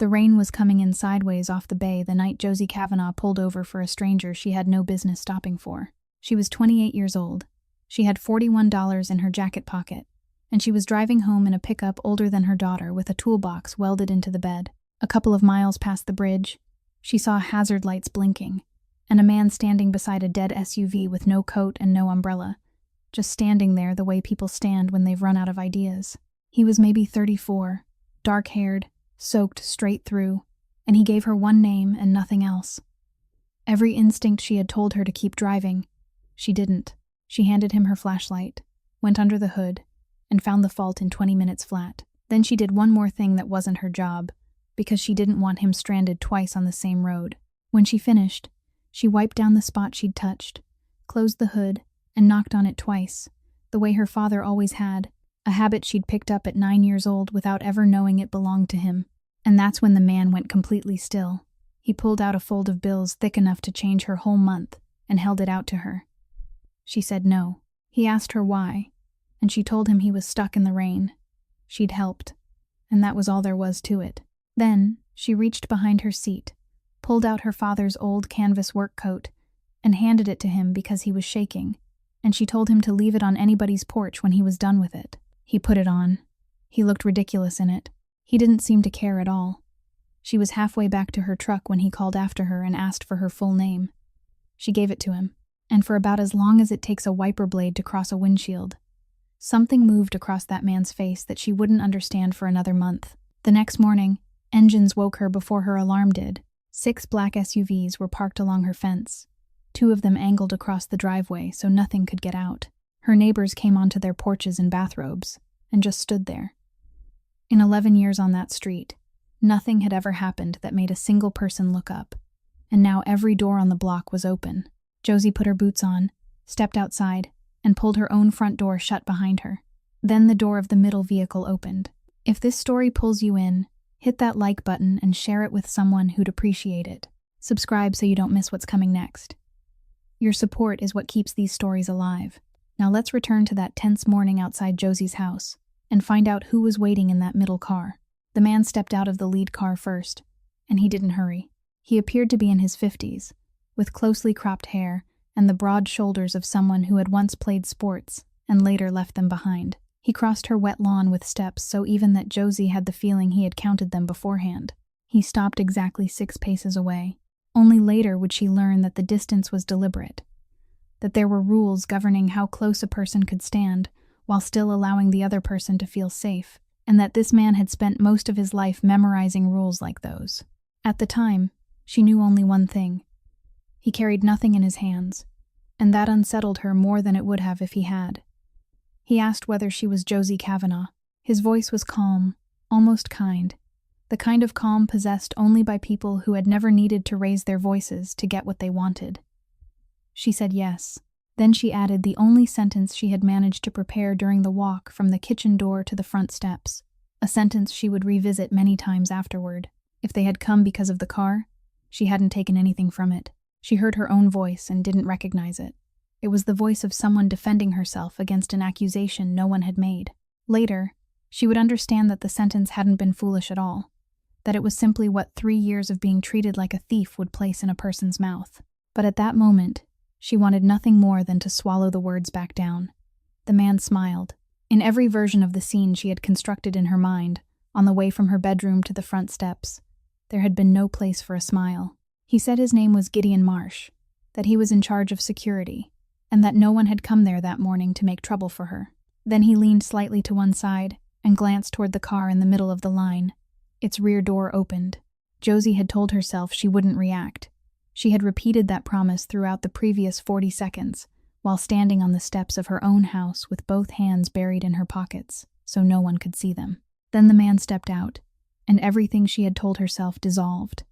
The rain was coming in sideways off the bay the night Josie Kavanaugh pulled over for a stranger she had no business stopping for. She was 28 years old. She had $41 in her jacket pocket, and she was driving home in a pickup older than her daughter with a toolbox welded into the bed. A couple of miles past the bridge, she saw hazard lights blinking, and a man standing beside a dead SUV with no coat and no umbrella, just standing there the way people stand when they've run out of ideas. He was maybe 34, dark-haired, soaked straight through, and he gave her one name and nothing else. Every instinct she had told her to keep driving. She didn't. She handed him her flashlight, went under the hood, and found the fault in 20 minutes flat. Then she did one more thing that wasn't her job, because she didn't want him stranded twice on the same road. When she finished, she wiped down the spot she'd touched, closed the hood, and knocked on it twice, the way her father always had, a habit she'd picked up at 9 years old without ever knowing it belonged to him. And that's when the man went completely still. He pulled out a fold of bills thick enough to change her whole month and held it out to her. She said no. He asked her why, and she told him he was stuck in the rain. She'd helped, and that was all there was to it. Then, she reached behind her seat, pulled out her father's old canvas work coat, and handed it to him because he was shaking, and she told him to leave it on anybody's porch when he was done with it. He put it on. He looked ridiculous in it. He didn't seem to care at all. She was halfway back to her truck when he called after her and asked for her full name. She gave it to him, and for about as long as it takes a wiper blade to cross a windshield, something moved across that man's face that she wouldn't understand for another month. The next morning, engines woke her before her alarm did. 6 black SUVs were parked along her fence. 2 of them angled across the driveway so nothing could get out. Her neighbors came onto their porches in bathrobes and just stood there. In 11 years on that street, nothing had ever happened that made a single person look up, and now every door on the block was open. Josie put her boots on, stepped outside, and pulled her own front door shut behind her. Then the door of the middle vehicle opened. If this story pulls you in, hit that like button and share it with someone who'd appreciate it. Subscribe so you don't miss what's coming next. Your support is what keeps these stories alive. Now let's return to that tense morning outside Josie's house and find out who was waiting in that middle car. The man stepped out of the lead car first, and he didn't hurry. He appeared to be in his 50s, with closely cropped hair and the broad shoulders of someone who had once played sports and later left them behind. He crossed her wet lawn with steps so even that Josie had the feeling he had counted them beforehand. He stopped exactly 6 paces away. Only later would she learn that the distance was deliberate, that there were rules governing how close a person could stand while still allowing the other person to feel safe, and that this man had spent most of his life memorizing rules like those. At the time, she knew only one thing. He carried nothing in his hands, and that unsettled her more than it would have if he had. He asked whether she was Josie Kavanaugh. His voice was calm, almost kind, the kind of calm possessed only by people who had never needed to raise their voices to get what they wanted. She said yes. Then she added the only sentence she had managed to prepare during the walk from the kitchen door to the front steps, a sentence she would revisit many times afterward. If they had come because of the car, she hadn't taken anything from it. She heard her own voice and didn't recognize it. It was the voice of someone defending herself against an accusation no one had made. Later, she would understand that the sentence hadn't been foolish at all, that it was simply what 3 years of being treated like a thief would place in a person's mouth. But at that moment, she wanted nothing more than to swallow the words back down. The man smiled. In every version of the scene she had constructed in her mind, on the way from her bedroom to the front steps, there had been no place for a smile. He said his name was Gideon Marsh, that he was in charge of security, and that no one had come there that morning to make trouble for her. Then he leaned slightly to one side and glanced toward the car in the middle of the line. Its rear door opened. Josie had told herself she wouldn't react. She had repeated that promise throughout the previous 40 seconds, while standing on the steps of her own house with both hands buried in her pockets, so no one could see them. Then the man stepped out, and everything she had told herself dissolved.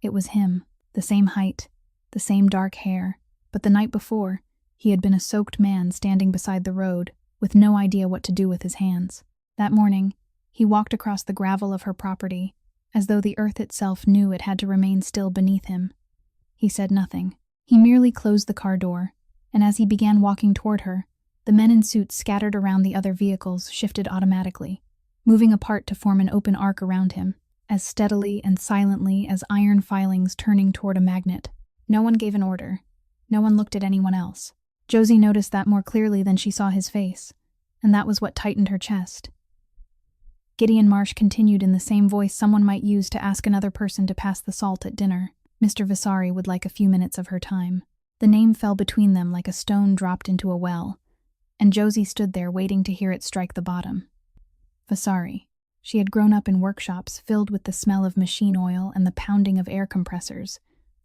It was him, the same height, the same dark hair, but the night before, he had been a soaked man standing beside the road, with no idea what to do with his hands. That morning, he walked across the gravel of her property, as though the earth itself knew it had to remain still beneath him. He said nothing. He merely closed the car door, and as he began walking toward her, the men in suits scattered around the other vehicles shifted automatically, moving apart to form an open arc around him. as steadily and silently as iron filings turning toward a magnet. No one gave an order. No one looked at anyone else. Josie noticed that more clearly than she saw his face, and that was what tightened her chest. Gideon Marsh continued in the same voice someone might use to ask another person to pass the salt at dinner. Mr. Vasari would like a few minutes of her time. The name fell between them like a stone dropped into a well, and Josie stood there waiting to hear it strike the bottom. Vasari. She had grown up in workshops filled with the smell of machine oil and the pounding of air compressors.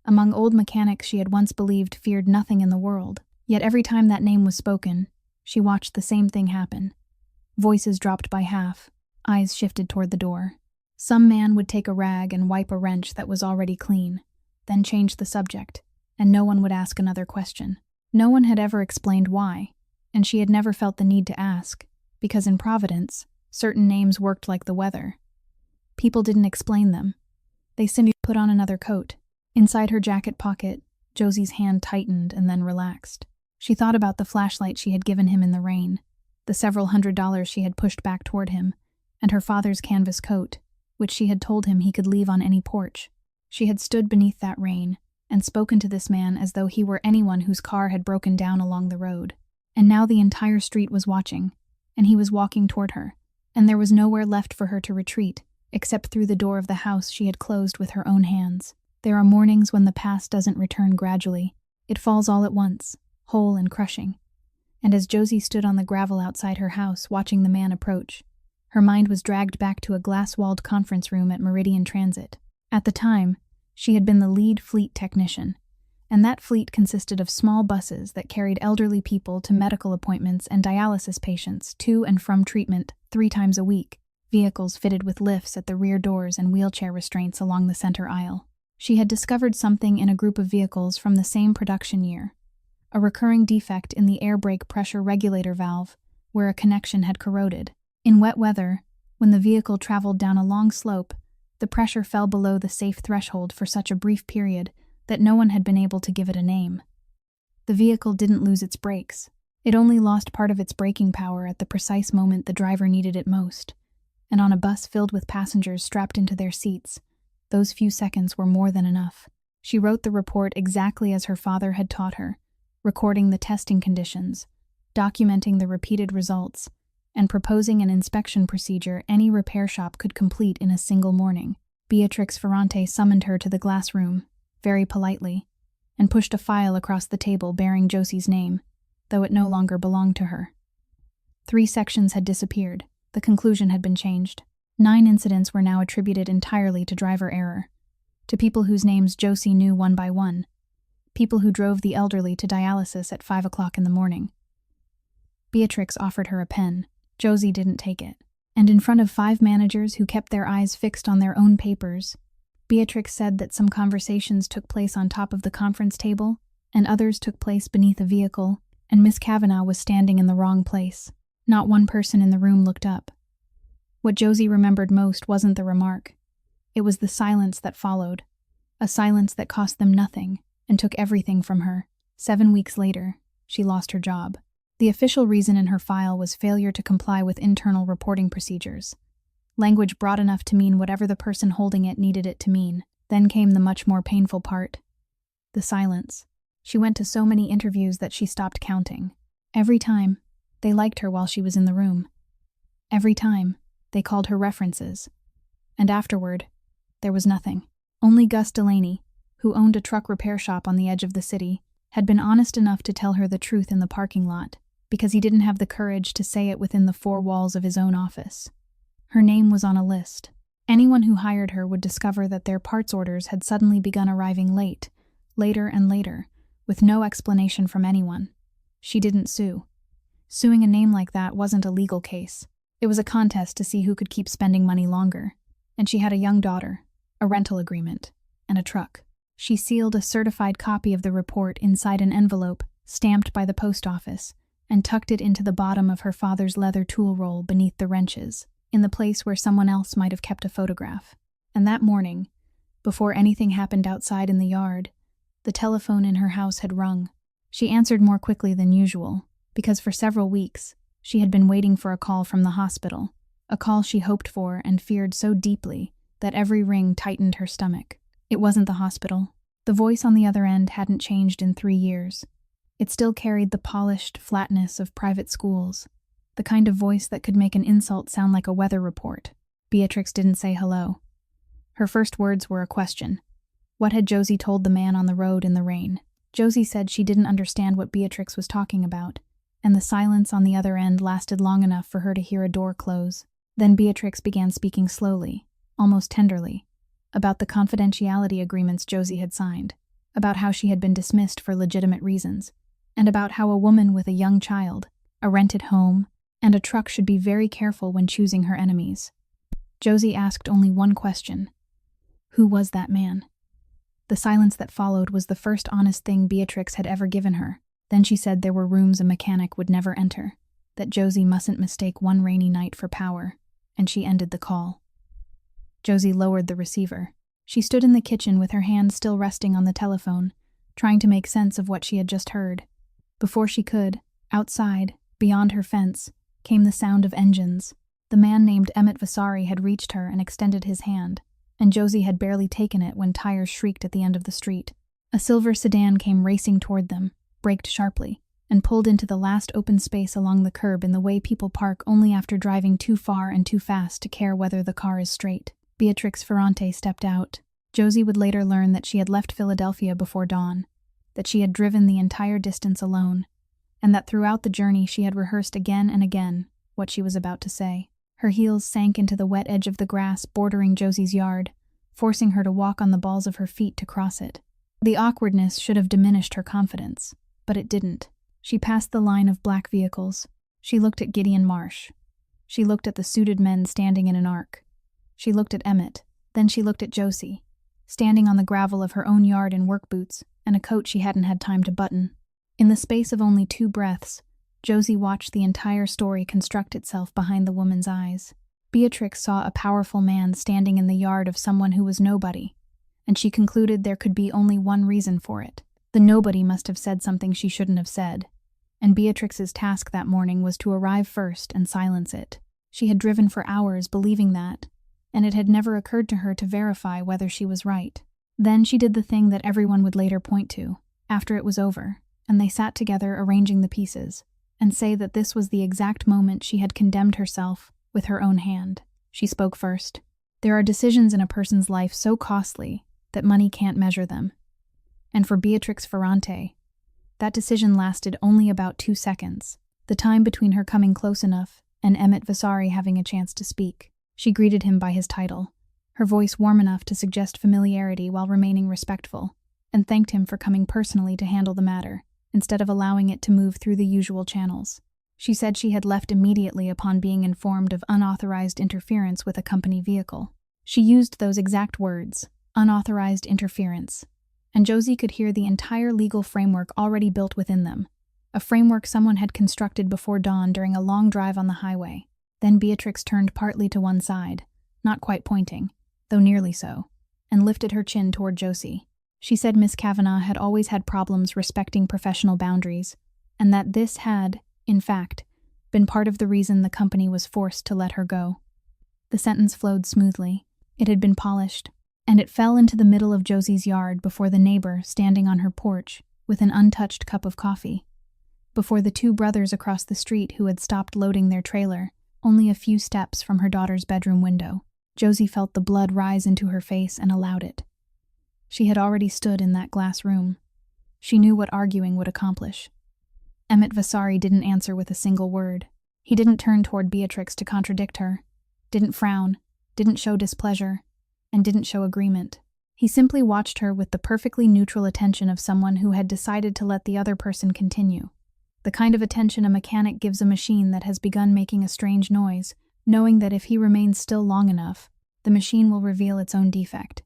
Among old mechanics she had once believed feared nothing in the world. Yet every time that name was spoken, she watched the same thing happen. Voices dropped by half, eyes shifted toward the door. Some man would take a rag and wipe a wrench that was already clean, then change the subject, and no one would ask another question. No one had ever explained why, and she had never felt the need to ask, because in Providence, certain names worked like the weather. People didn't explain them. They simply put on another coat. Inside her jacket pocket, Josie's hand tightened and then relaxed. She thought about the flashlight she had given him in the rain, the several $100s she had pushed back toward him, and her father's canvas coat, which she had told him he could leave on any porch. She had stood beneath that rain and spoken to this man as though he were anyone whose car had broken down along the road. And now the entire street was watching, and he was walking toward her, and there was nowhere left for her to retreat, except through the door of the house she had closed with her own hands. There are mornings when the past doesn't return gradually. It falls all at once, whole and crushing. And as Josie stood on the gravel outside her house watching the man approach, her mind was dragged back to a glass-walled conference room at Meridian Transit. At the time, she had been the lead fleet technician, and that fleet consisted of small buses that carried elderly people to medical appointments and dialysis patients to and from treatment 3 times a week, vehicles fitted with lifts at the rear doors and wheelchair restraints along the center aisle. She had discovered something in a group of vehicles from the same production year, a recurring defect in the air brake pressure regulator valve, where a connection had corroded. In wet weather, when the vehicle traveled down a long slope, the pressure fell below the safe threshold for such a brief period that no one had been able to give it a name. The vehicle didn't lose its brakes. It only lost part of its braking power at the precise moment the driver needed it most. And on a bus filled with passengers strapped into their seats, those few seconds were more than enough. She wrote the report exactly as her father had taught her, recording the testing conditions, documenting the repeated results, and proposing an inspection procedure any repair shop could complete in a single morning. Beatrix Ferrante summoned her to the glass room, very politely, and pushed a file across the table bearing Josie's name, though it no longer belonged to her. 3 sections had disappeared. The conclusion had been changed. 9 incidents were now attributed entirely to driver error, to people whose names Josie knew one by one, people who drove the elderly to dialysis at 5 o'clock in the morning. Beatrix offered her a pen. Josie didn't take it. And in front of 5 managers who kept their eyes fixed on their own papers, Beatrix said that some conversations took place on top of the conference table, and others took place beneath a vehicle, and Miss Kavanagh was standing in the wrong place. Not one person in the room looked up. What Josie remembered most wasn't the remark. It was the silence that followed, a silence that cost them nothing and took everything from her. 7 weeks later, she lost her job. The official reason in her file was failure to comply with internal reporting procedures. Language broad enough to mean whatever the person holding it needed it to mean. Then came the much more painful part. The silence. She went to so many interviews that she stopped counting. Every time, they liked her while she was in the room. Every time, they called her references. And afterward, there was nothing. Only Gus Delaney, who owned a truck repair shop on the edge of the city, had been honest enough to tell her the truth in the parking lot, because he didn't have the courage to say it within the 4 walls of his own office. Her name was on a list. Anyone who hired her would discover that their parts orders had suddenly begun arriving late, later and later, with no explanation from anyone. She didn't sue. Suing a name like that wasn't a legal case. It was a contest to see who could keep spending money longer. And she had a young daughter, a rental agreement, and a truck. She sealed a certified copy of the report inside an envelope stamped by the post office and tucked it into the bottom of her father's leather tool roll beneath the wrenches, in the place where someone else might have kept a photograph. And that morning, before anything happened outside in the yard, the telephone in her house had rung. She answered more quickly than usual, because for several weeks, she had been waiting for a call from the hospital, a call she hoped for and feared so deeply that every ring tightened her stomach. It wasn't the hospital. The voice on the other end hadn't changed in 3 years. It still carried the polished flatness of private schools, the kind of voice that could make an insult sound like a weather report. Beatrix didn't say hello. Her first words were a question. What had Josie told the man on the road in the rain? Josie said she didn't understand what Beatrix was talking about, and the silence on the other end lasted long enough for her to hear a door close. Then Beatrix began speaking slowly, almost tenderly, about the confidentiality agreements Josie had signed, about how she had been dismissed for legitimate reasons, and about how a woman with a young child, a rented home, and a truck should be very careful when choosing her enemies. Josie asked only one question. Who was that man? The silence that followed was the first honest thing Beatrix had ever given her. Then she said there were rooms a mechanic would never enter, that Josie mustn't mistake one rainy night for power, and she ended the call. Josie lowered the receiver. She stood in the kitchen with her hand still resting on the telephone, trying to make sense of what she had just heard. Before she could, outside, beyond her fence, came the sound of engines. The man named Emmett Vasari had reached her and extended his hand, and Josie had barely taken it when tires shrieked at the end of the street. A silver sedan came racing toward them, braked sharply, and pulled into the last open space along the curb in the way people park only after driving too far and too fast to care whether the car is straight. Beatrix Ferrante stepped out. Josie would later learn that she had left Philadelphia before dawn, that she had driven the entire distance alone, and that throughout the journey she had rehearsed again and again what she was about to say. Her heels sank into the wet edge of the grass bordering Josie's yard, forcing her to walk on the balls of her feet to cross it. The awkwardness should have diminished her confidence, but it didn't. She passed the line of black vehicles. She looked at Gideon Marsh. She looked at the suited men standing in an arc. She looked at Emmett. Then she looked at Josie, standing on the gravel of her own yard in work boots and a coat she hadn't had time to button. In the space of only 2 breaths, Josie watched the entire story construct itself behind the woman's eyes. Beatrix saw a powerful man standing in the yard of someone who was nobody, and she concluded there could be only one reason for it. The nobody must have said something she shouldn't have said, and Beatrix's task that morning was to arrive first and silence it. She had driven for hours believing that, and it had never occurred to her to verify whether she was right. Then she did the thing that everyone would later point to, after it was over, and they sat together arranging the pieces, and say that this was the exact moment she had condemned herself with her own hand. She spoke first. There are decisions in a person's life so costly that money can't measure them. And for Beatrix Ferrante, that decision lasted only about 2 seconds, the time between her coming close enough and Emmett Vasari having a chance to speak. She greeted him by his title, her voice warm enough to suggest familiarity while remaining respectful, and thanked him for coming personally to handle the matter, instead of allowing it to move through the usual channels. She said she had left immediately upon being informed of unauthorized interference with a company vehicle. She used those exact words, unauthorized interference, and Josie could hear the entire legal framework already built within them, a framework someone had constructed before dawn during a long drive on the highway. Then Beatrix turned partly to one side, not quite pointing, though nearly so, and lifted her chin toward Josie. She said Miss Kavanagh had always had problems respecting professional boundaries, and that this had, in fact, been part of the reason the company was forced to let her go. The sentence flowed smoothly. It had been polished, and it fell into the middle of Josie's yard before the neighbor standing on her porch with an untouched cup of coffee, before the 2 brothers across the street who had stopped loading their trailer only a few steps from her daughter's bedroom window. Josie felt the blood rise into her face and allowed it. She had already stood in that glass room. She knew what arguing would accomplish. Emmett Vasari didn't answer with a single word. He didn't turn toward Beatrix to contradict her, didn't frown, didn't show displeasure, and didn't show agreement. He simply watched her with the perfectly neutral attention of someone who had decided to let the other person continue. The kind of attention a mechanic gives a machine that has begun making a strange noise, knowing that if he remains still long enough, the machine will reveal its own defect.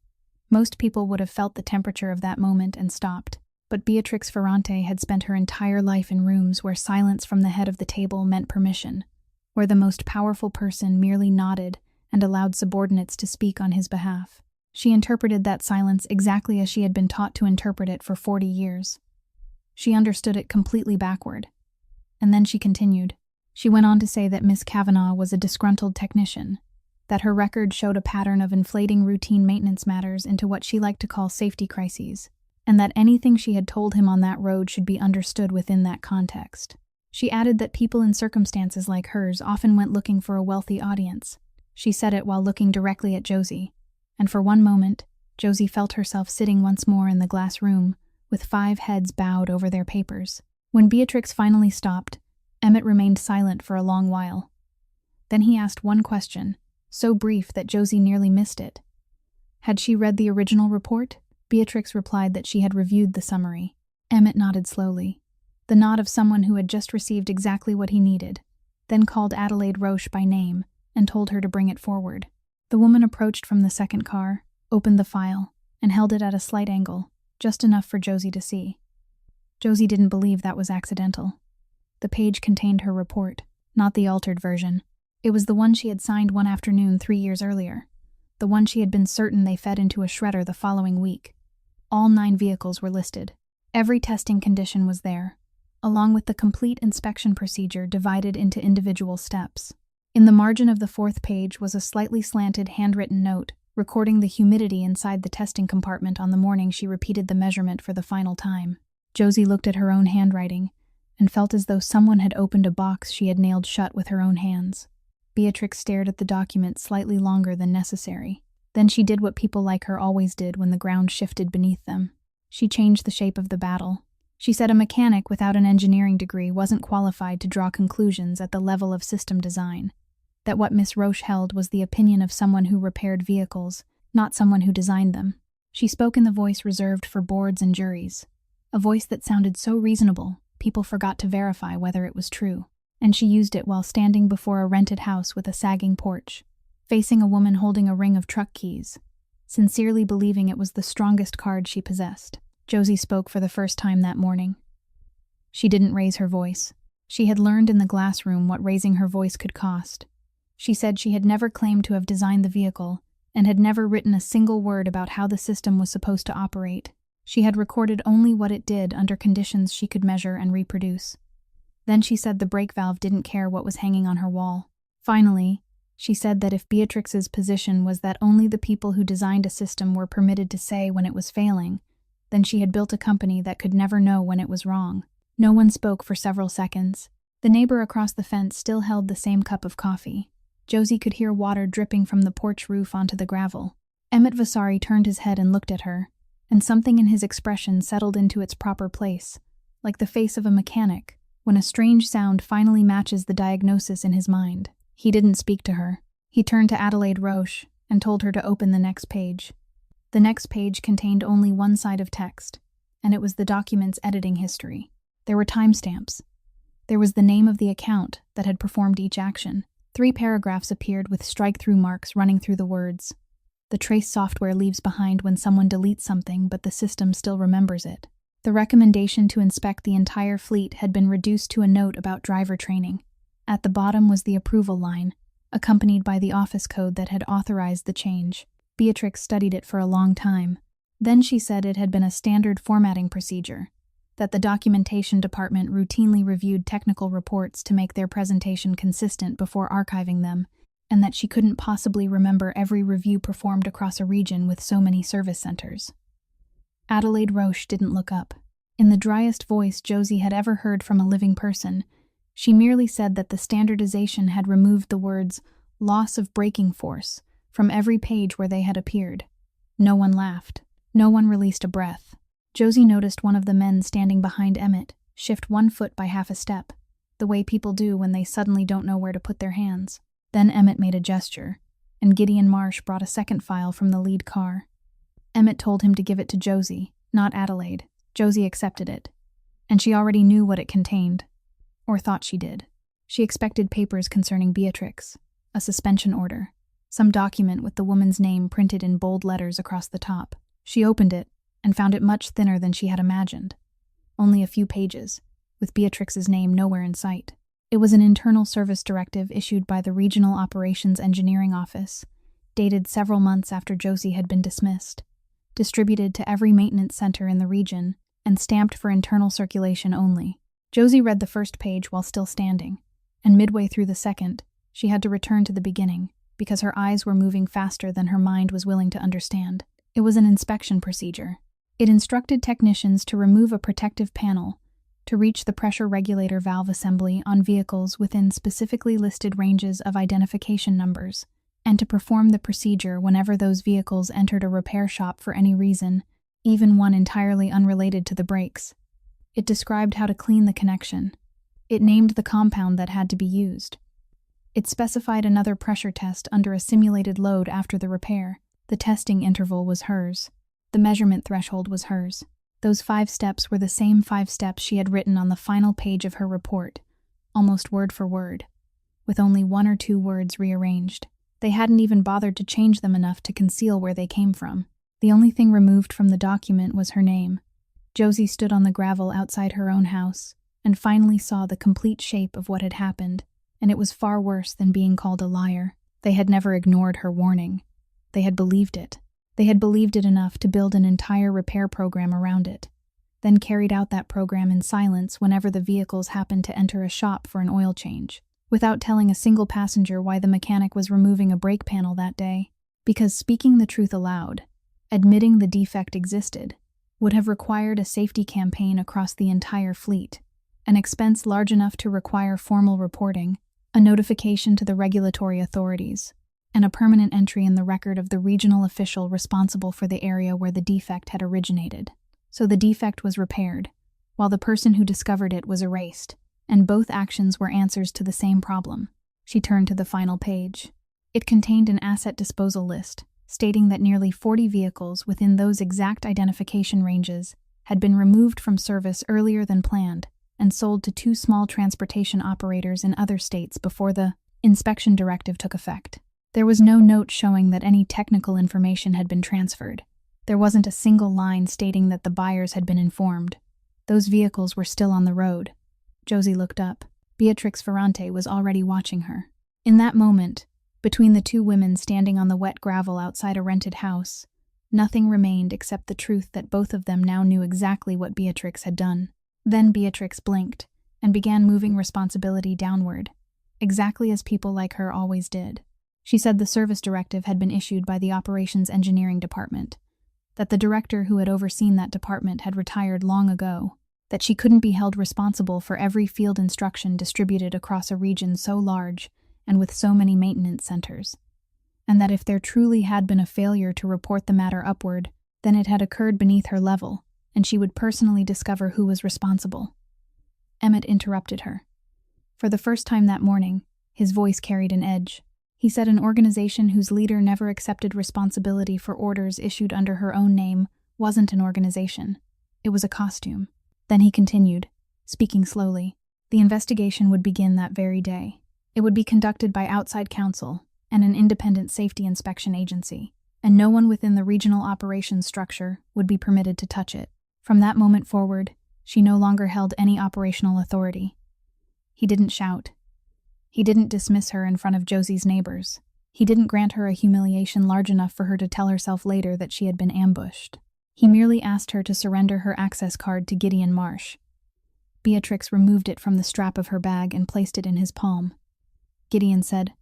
Most people would have felt the temperature of that moment and stopped, but Beatrix Ferrante had spent her entire life in rooms where silence from the head of the table meant permission, where the most powerful person merely nodded and allowed subordinates to speak on his behalf. She interpreted that silence exactly as she had been taught to interpret it for 40 years. She understood it completely backward. And then she continued. She went on to say that Miss Kavanagh was a disgruntled technician, that her record showed a pattern of inflating routine maintenance matters into what she liked to call safety crises, and that anything she had told him on that road should be understood within that context. She added that people in circumstances like hers often went looking for a wealthy audience. She said it while looking directly at Josie, and for one moment, Josie felt herself sitting once more in the glass room, with 5 heads bowed over their papers. When Beatrix finally stopped, Emmett remained silent for a long while. Then he asked one question, so brief that Josie nearly missed it. Had she read the original report? Beatrix replied that she had reviewed the summary. Emmett nodded slowly, the nod of someone who had just received exactly what he needed, then called Adelaide Roche by name and told her to bring it forward. The woman approached from the second car, opened the file, and held it at a slight angle, just enough for Josie to see. Josie didn't believe that was accidental. The page contained her report, not the altered version. It was the one she had signed one afternoon 3 years earlier, the one she had been certain they fed into a shredder the following week. All 9 vehicles were listed. Every testing condition was there, along with the complete inspection procedure divided into individual steps. In the margin of the 4th page was a slightly slanted handwritten note recording the humidity inside the testing compartment on the morning she repeated the measurement for the final time. Josie looked at her own handwriting and felt as though someone had opened a box she had nailed shut with her own hands. Beatrix stared at the document slightly longer than necessary. Then she did what people like her always did when the ground shifted beneath them. She changed the shape of the battle. She said a mechanic without an engineering degree wasn't qualified to draw conclusions at the level of system design. That what Miss Roche held was the opinion of someone who repaired vehicles, not someone who designed them. She spoke in the voice reserved for boards and juries, a voice that sounded so reasonable, people forgot to verify whether it was true. And she used it while standing before a rented house with a sagging porch, facing a woman holding a ring of truck keys, sincerely believing it was the strongest card she possessed. Josie spoke for the first time that morning. She didn't raise her voice. She had learned in the glass room what raising her voice could cost. She said she had never claimed to have designed the vehicle and had never written a single word about how the system was supposed to operate. She had recorded only what it did under conditions she could measure and reproduce. Then she said the brake valve didn't care what was hanging on her wall. Finally, she said that if Beatrix's position was that only the people who designed a system were permitted to say when it was failing, then she had built a company that could never know when it was wrong. No one spoke for several seconds. The neighbor across the fence still held the same cup of coffee. Josie could hear water dripping from the porch roof onto the gravel. Emmett Vasari turned his head and looked at her, and something in his expression settled into its proper place, like the face of a mechanic, when a strange sound finally matches the diagnosis in his mind. He didn't speak to her. He turned to Adelaide Roche and told her to open the next page. The next page contained only one side of text, and it was the document's editing history. There were timestamps. There was the name of the account that had performed each action. 3 paragraphs appeared with strike-through marks running through the words. The trace software leaves behind when someone deletes something, but the system still remembers it. The recommendation to inspect the entire fleet had been reduced to a note about driver training. At the bottom was the approval line, accompanied by the office code that had authorized the change. Beatrix studied it for a long time. Then she said it had been a standard formatting procedure, that the documentation department routinely reviewed technical reports to make their presentation consistent before archiving them, and that she couldn't possibly remember every review performed across a region with so many service centers. Adelaide Roche didn't look up. In the driest voice Josie had ever heard from a living person, she merely said that the standardization had removed the words "loss of braking force" from every page where they had appeared. No one laughed. No one released a breath. Josie noticed one of the men standing behind Emmett shift one foot by half a step, the way people do when they suddenly don't know where to put their hands. Then Emmett made a gesture, and Gideon Marsh brought a second file from the lead car. Emmett told him to give it to Josie, not Adelaide. Josie accepted it, and she already knew what it contained, or thought she did. She expected papers concerning Beatrix, a suspension order, some document with the woman's name printed in bold letters across the top. She opened it and found it much thinner than she had imagined. Only a few pages, with Beatrix's name nowhere in sight. It was an internal service directive issued by the Regional Operations Engineering Office, dated several months after Josie had been dismissed, distributed to every maintenance center in the region, and stamped for internal circulation only. Josie read the first page while still standing, and midway through the second, she had to return to the beginning. because her eyes were moving faster than her mind was willing to understand. It was an inspection procedure. It instructed technicians to remove a protective panel, to reach the pressure regulator valve assembly on vehicles within specifically listed ranges of identification numbers, and to perform the procedure whenever those vehicles entered a repair shop for any reason, even one entirely unrelated to the brakes. It described how to clean the connection. It named the compound that had to be used. It specified another pressure test under a simulated load after the repair. The testing interval was hers. The measurement threshold was hers. Those 5 steps were the same 5 steps she had written on the final page of her report, almost word for word, with only 1 or 2 words rearranged. They hadn't even bothered to change them enough to conceal where they came from. The only thing removed from the document was her name. Josie stood on the gravel outside her own house and finally saw the complete shape of what had happened, and it was far worse than being called a liar. They had never ignored her warning. They had believed it. They had believed it enough to build an entire repair program around it, then carried out that program in silence whenever the vehicles happened to enter a shop for an oil change, without telling a single passenger why the mechanic was removing a brake panel that day. Because speaking the truth aloud, admitting the defect existed, would have required a safety campaign across the entire fleet, an expense large enough to require formal reporting, a notification to the regulatory authorities, and a permanent entry in the record of the regional official responsible for the area where the defect had originated. So the defect was repaired, while the person who discovered it was erased, and both actions were answers to the same problem. She turned to the final page. It contained an asset disposal list, stating that nearly 40 vehicles within those exact identification ranges had been removed from service earlier than planned and sold to 2 small transportation operators in other states before the inspection directive took effect. There was no note showing that any technical information had been transferred. There wasn't a single line stating that the buyers had been informed. Those vehicles were still on the road. Josie looked up. Beatrix Ferrante was already watching her. In that moment, between the 2 women standing on the wet gravel outside a rented house, nothing remained except the truth that both of them now knew exactly what Beatrix had done. Then Beatrix blinked and began moving responsibility downward, exactly as people like her always did. She said the service directive had been issued by the operations engineering department, that the director who had overseen that department had retired long ago, that she couldn't be held responsible for every field instruction distributed across a region so large and with so many maintenance centers, and that if there truly had been a failure to report the matter upward, then it had occurred beneath her level, and she would personally discover who was responsible. Emmett interrupted her. For the first time that morning, his voice carried an edge. He said an organization whose leader never accepted responsibility for orders issued under her own name wasn't an organization. It was a costume. Then he continued, speaking slowly. The investigation would begin that very day. It would be conducted by outside counsel and an independent safety inspection agency, and no one within the regional operations structure would be permitted to touch it. From that moment forward, she no longer held any operational authority. He didn't shout. He didn't dismiss her in front of Josie's neighbors. He didn't grant her a humiliation large enough for her to tell herself later that she had been ambushed. He merely asked her to surrender her access card to Gideon Marsh. Beatrix removed it from the strap of her bag and placed it in his palm. Gideon said,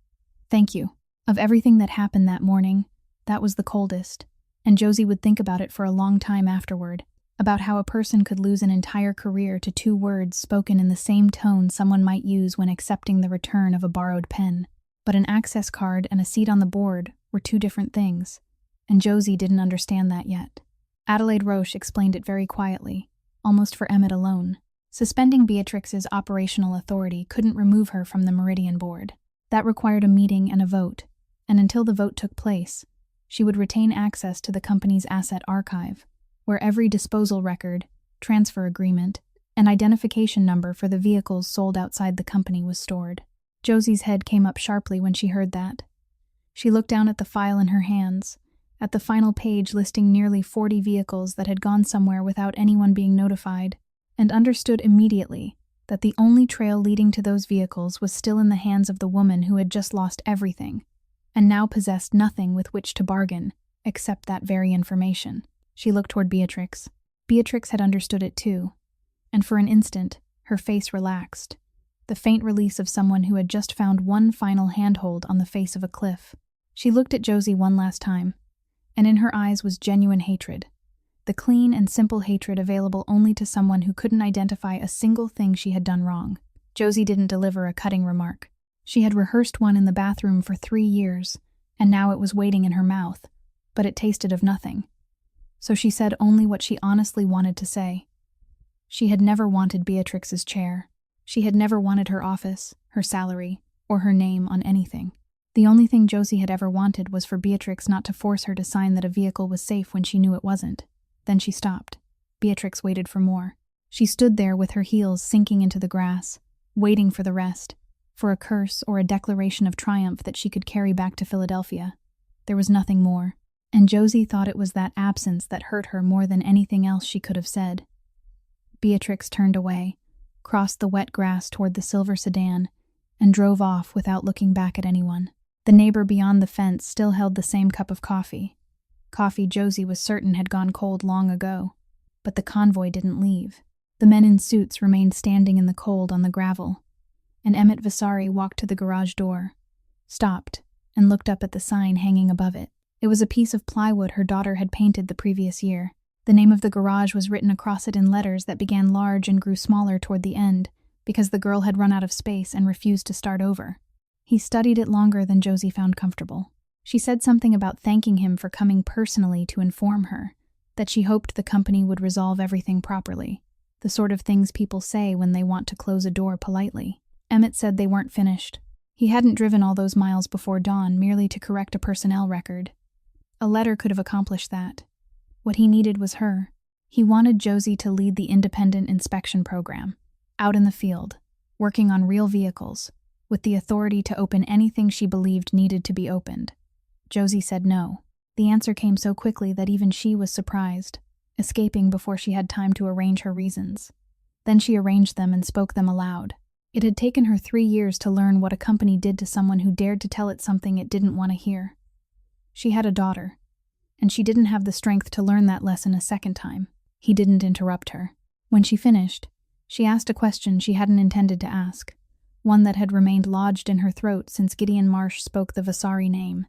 "Thank you. Of everything that happened that morning, that was the coldest," and Josie would think about it for a long time afterward, about how a person could lose an entire career to 2 words spoken in the same tone someone might use when accepting the return of a borrowed pen. But an access card and a seat on the board were 2 different things, and Josie didn't understand that yet. Adelaide Roche explained it very quietly, almost for Emmett alone. Suspending Beatrix's operational authority couldn't remove her from the Meridian Board. That required a meeting and a vote, and until the vote took place, she would retain access to the company's asset archive, where every disposal record, transfer agreement, and identification number for the vehicles sold outside the company was stored. Josie's head came up sharply when she heard that. She looked down at the file in her hands, at the final page listing nearly 40 vehicles that had gone somewhere without anyone being notified, and understood immediately that the only trail leading to those vehicles was still in the hands of the woman who had just lost everything, and now possessed nothing with which to bargain, except that very information. She looked toward Beatrix. Beatrix had understood it too, and for an instant, her face relaxed, the faint release of someone who had just found one final handhold on the face of a cliff. She looked at Josie one last time, and in her eyes was genuine hatred. The clean and simple hatred available only to someone who couldn't identify a single thing she had done wrong. Josie didn't deliver a cutting remark. She had rehearsed one in the bathroom for 3 years, and now it was waiting in her mouth, but it tasted of nothing. So she said only what she honestly wanted to say. She had never wanted Beatrix's chair. She had never wanted her office, her salary, or her name on anything. The only thing Josie had ever wanted was for Beatrix not to force her to sign that a vehicle was safe when she knew it wasn't. Then she stopped. Beatrix waited for more. She stood there with her heels sinking into the grass, waiting for the rest, for a curse or a declaration of triumph that she could carry back to Philadelphia. There was nothing more, and Josie thought it was that absence that hurt her more than anything else she could have said. Beatrix turned away, crossed the wet grass toward the silver sedan, and drove off without looking back at anyone. The neighbor beyond the fence still held the same cup of coffee. Coffee Josie was certain had gone cold long ago, but the convoy didn't leave. The men in suits remained standing in the cold on the gravel, and Emmett Vasari walked to the garage door, stopped, and looked up at the sign hanging above it. It was a piece of plywood her daughter had painted the previous year. The name of the garage was written across it in letters that began large and grew smaller toward the end, because the girl had run out of space and refused to start over. He studied it longer than Josie found comfortable. She said something about thanking him for coming personally to inform her, that she hoped the company would resolve everything properly, the sort of things people say when they want to close a door politely. Emmett said they weren't finished. He hadn't driven all those miles before dawn merely to correct a personnel record. A letter could have accomplished that. What he needed was her. He wanted Josie to lead the independent inspection program, out in the field, working on real vehicles, with the authority to open anything she believed needed to be opened. Josie said no. The answer came so quickly that even she was surprised, escaping before she had time to arrange her reasons. Then she arranged them and spoke them aloud. It had taken her 3 years to learn what a company did to someone who dared to tell it something it didn't want to hear. She had a daughter, and she didn't have the strength to learn that lesson a second time. He didn't interrupt her. When she finished, she asked a question she hadn't intended to ask, one that had remained lodged in her throat since Gideon Marsh spoke the Vasari name.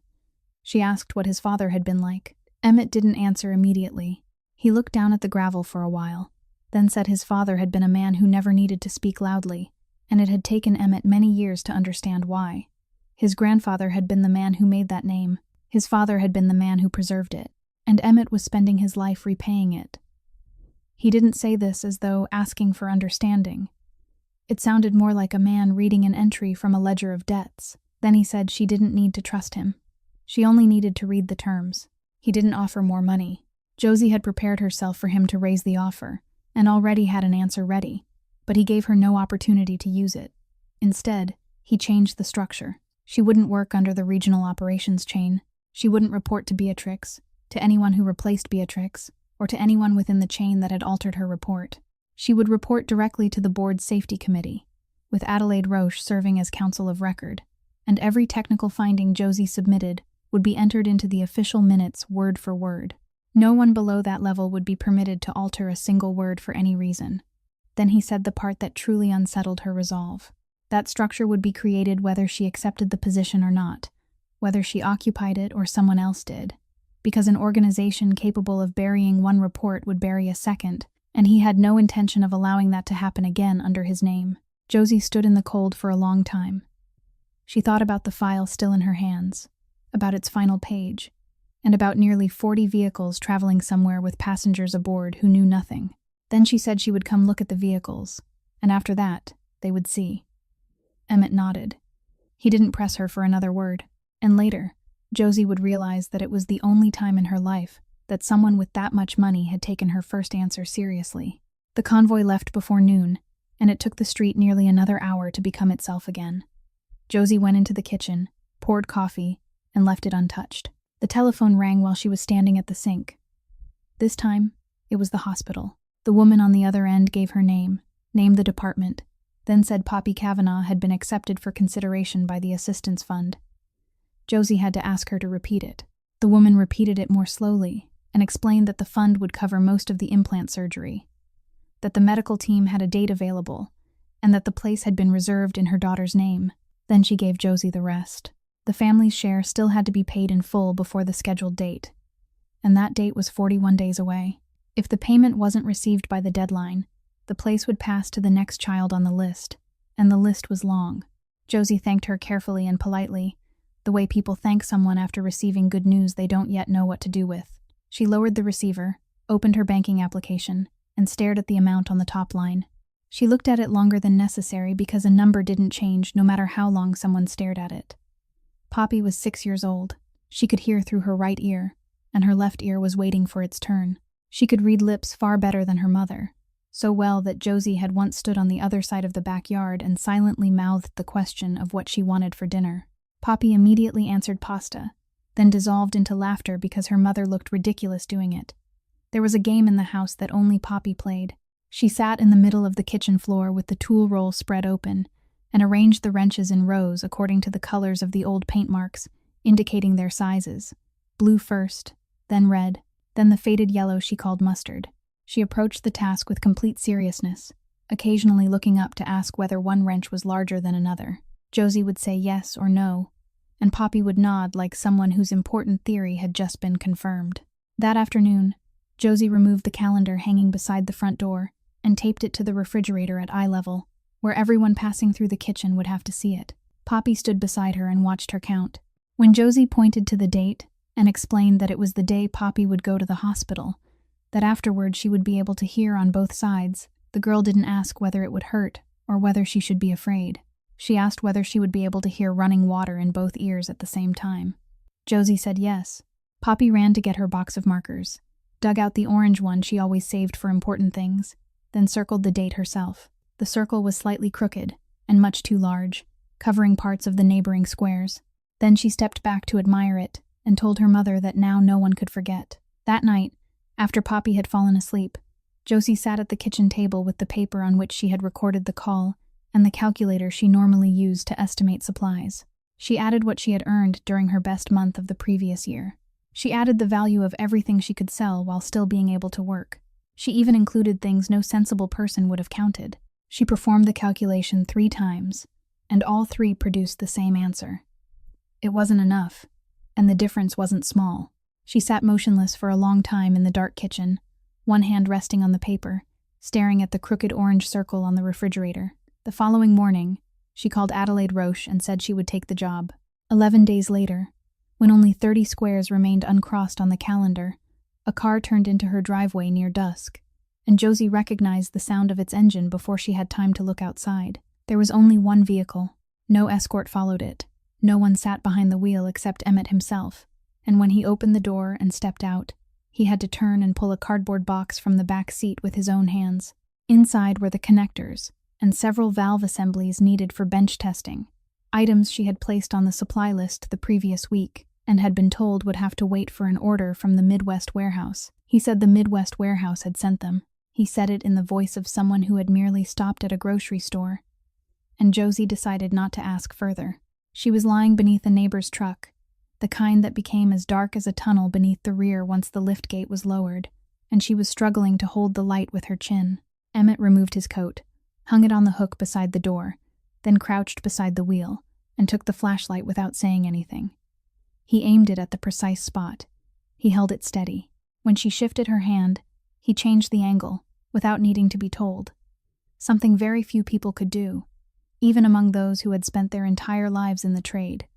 She asked what his father had been like. Emmett didn't answer immediately. He looked down at the gravel for a while, then said his father had been a man who never needed to speak loudly, and it had taken Emmett many years to understand why. His grandfather had been the man who made that name. His father had been the man who preserved it, and Emmett was spending his life repaying it. He didn't say this as though asking for understanding. It sounded more like a man reading an entry from a ledger of debts. Then he said she didn't need to trust him. She only needed to read the terms. He didn't offer more money. Josie had prepared herself for him to raise the offer, and already had an answer ready, but he gave her no opportunity to use it. Instead, he changed the structure. She wouldn't work under the regional operations chain. She wouldn't report to Beatrix, to anyone who replaced Beatrix, or to anyone within the chain that had altered her report. She would report directly to the board's safety committee, with Adelaide Roche serving as counsel of record, and every technical finding Josie submitted would be entered into the official minutes word for word. No one below that level would be permitted to alter a single word for any reason. Then he said the part that truly unsettled her resolve. That structure would be created whether she accepted the position or not, whether she occupied it or someone else did, because an organization capable of burying one report would bury a second, and he had no intention of allowing that to happen again under his name. Josie stood in the cold for a long time. She thought about the file still in her hands, about its final page, and about nearly 40 vehicles traveling somewhere with passengers aboard who knew nothing. Then she said she would come look at the vehicles, and after that, they would see. Emmett nodded. He didn't press her for another word, and later, Josie would realize that it was the only time in her life that someone with that much money had taken her first answer seriously. The convoy left before noon, and it took the street nearly another hour to become itself again. Josie went into the kitchen, poured coffee, and left it untouched. The telephone rang while she was standing at the sink. This time, it was the hospital. The woman on the other end gave her name, named the department, then said Poppy Kavanaugh had been accepted for consideration by the assistance fund. Josie had to ask her to repeat it. The woman repeated it more slowly and explained that the fund would cover most of the implant surgery, that the medical team had a date available, and that the place had been reserved in her daughter's name. Then she gave Josie the rest. The family's share still had to be paid in full before the scheduled date, and that date was 41 days away. If the payment wasn't received by the deadline, the place would pass to the next child on the list, and the list was long. Josie thanked her carefully and politely, the way people thank someone after receiving good news they don't yet know what to do with. She lowered the receiver, opened her banking application, and stared at the amount on the top line. She looked at it longer than necessary because a number didn't change no matter how long someone stared at it. Poppy was 6 years old. She could hear through her right ear, and her left ear was waiting for its turn. She could read lips far better than her mother, so well that Josie had once stood on the other side of the backyard and silently mouthed the question of what she wanted for dinner. Poppy immediately answered pasta, then dissolved into laughter because her mother looked ridiculous doing it. There was a game in the house that only Poppy played. She sat in the middle of the kitchen floor with the tool roll spread open and arranged the wrenches in rows according to the colors of the old paint marks, indicating their sizes. Blue first, then red, then the faded yellow she called mustard. She approached the task with complete seriousness, occasionally looking up to ask whether one wrench was larger than another. Josie would say yes or no, and Poppy would nod like someone whose important theory had just been confirmed. That afternoon, Josie removed the calendar hanging beside the front door and taped it to the refrigerator at eye level, where everyone passing through the kitchen would have to see it. Poppy stood beside her and watched her count. When Josie pointed to the date and explained that it was the day Poppy would go to the hospital, that afterward she would be able to hear on both sides, the girl didn't ask whether it would hurt or whether she should be afraid. She asked whether she would be able to hear running water in both ears at the same time. Josie said yes. Poppy ran to get her box of markers, dug out the orange one she always saved for important things, then circled the date herself. The circle was slightly crooked and much too large, covering parts of the neighboring squares. Then she stepped back to admire it and told her mother that now no one could forget. That night, after Poppy had fallen asleep, Josie sat at the kitchen table with the paper on which she had recorded the call and the calculator she normally used to estimate supplies. She added what she had earned during her best month of the previous year. She added the value of everything she could sell while still being able to work. She even included things no sensible person would have counted. She performed the calculation 3 times, and all 3 produced the same answer. It wasn't enough, and the difference wasn't small. She sat motionless for a long time in the dark kitchen, one hand resting on the paper, staring at the crooked orange circle on the refrigerator. The following morning, she called Adelaide Roche and said she would take the job. 11 days later, when only 30 squares remained uncrossed on the calendar, a car turned into her driveway near dusk, and Josie recognized the sound of its engine before she had time to look outside. There was only one vehicle. No escort followed it. No one sat behind the wheel except Emmett himself, and when he opened the door and stepped out, he had to turn and pull a cardboard box from the back seat with his own hands. Inside were the connectors and several valve assemblies needed for bench testing, items she had placed on the supply list the previous week and had been told would have to wait for an order from the Midwest warehouse. He said the Midwest warehouse had sent them. He said it in the voice of someone who had merely stopped at a grocery store, and Josie decided not to ask further. She was lying beneath a neighbor's truck, the kind that became as dark as a tunnel beneath the rear once the lift gate was lowered, and she was struggling to hold the light with her chin. Emmett removed his coat, hung it on the hook beside the door, then crouched beside the wheel, and took the flashlight without saying anything. He aimed it at the precise spot. He held it steady. When she shifted her hand, he changed the angle, without needing to be told. Something very few people could do, even among those who had spent their entire lives in the trade.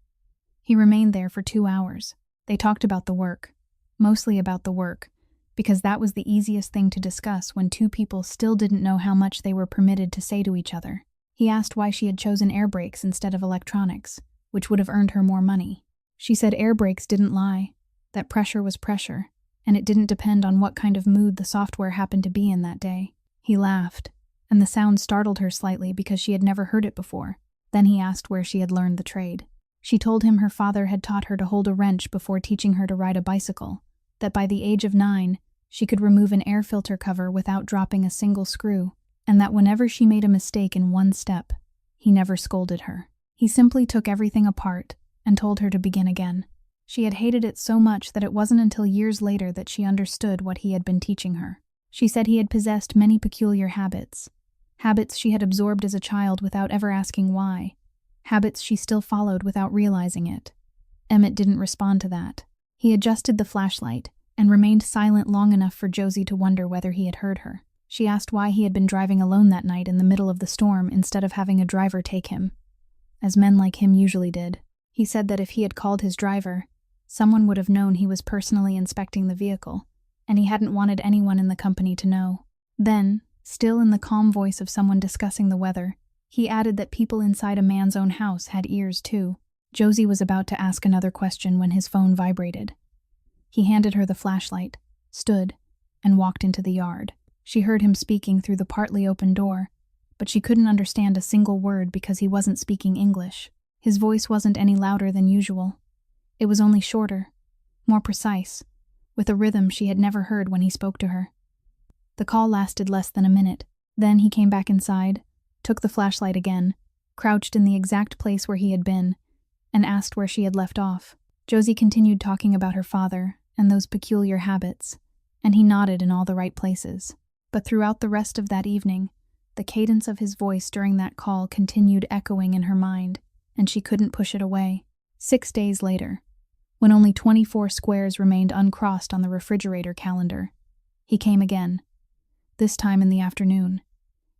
He remained there for 2 hours. They talked about the work, mostly about the work, because that was the easiest thing to discuss when 2 people still didn't know how much they were permitted to say to each other. He asked why she had chosen air brakes instead of electronics, which would have earned her more money. She said air brakes didn't lie, that pressure was pressure, and it didn't depend on what kind of mood the software happened to be in that day. He laughed, and the sound startled her slightly because she had never heard it before. Then he asked where she had learned the trade. She told him her father had taught her to hold a wrench before teaching her to ride a bicycle, that by the age of 9, she could remove an air filter cover without dropping a single screw, and that whenever she made a mistake in one step, he never scolded her. He simply took everything apart and told her to begin again. She had hated it so much that it wasn't until years later that she understood what he had been teaching her. She said he had possessed many peculiar habits she had absorbed as a child without ever asking why, habits she still followed without realizing it. Emmett didn't respond to that. He adjusted the flashlight and remained silent long enough for Josie to wonder whether he had heard her. She asked why he had been driving alone that night in the middle of the storm instead of having a driver take him, as men like him usually did. He said that if he had called his driver, someone would have known he was personally inspecting the vehicle, and he hadn't wanted anyone in the company to know. Then, still in the calm voice of someone discussing the weather, he added that people inside a man's own house had ears too. Josie was about to ask another question when his phone vibrated. He handed her the flashlight, stood, and walked into the yard. She heard him speaking through the partly open door, but she couldn't understand a single word because he wasn't speaking English. His voice wasn't any louder than usual. It was only shorter, more precise, with a rhythm she had never heard when he spoke to her. The call lasted less than a minute. Then he came back inside, took the flashlight again, crouched in the exact place where he had been, and asked where she had left off. Josie continued talking about her father and those peculiar habits, and he nodded in all the right places. But throughout the rest of that evening, the cadence of his voice during that call continued echoing in her mind, and she couldn't push it away. 6 days later, when only 24 squares remained uncrossed on the refrigerator calendar, he came again, this time in the afternoon,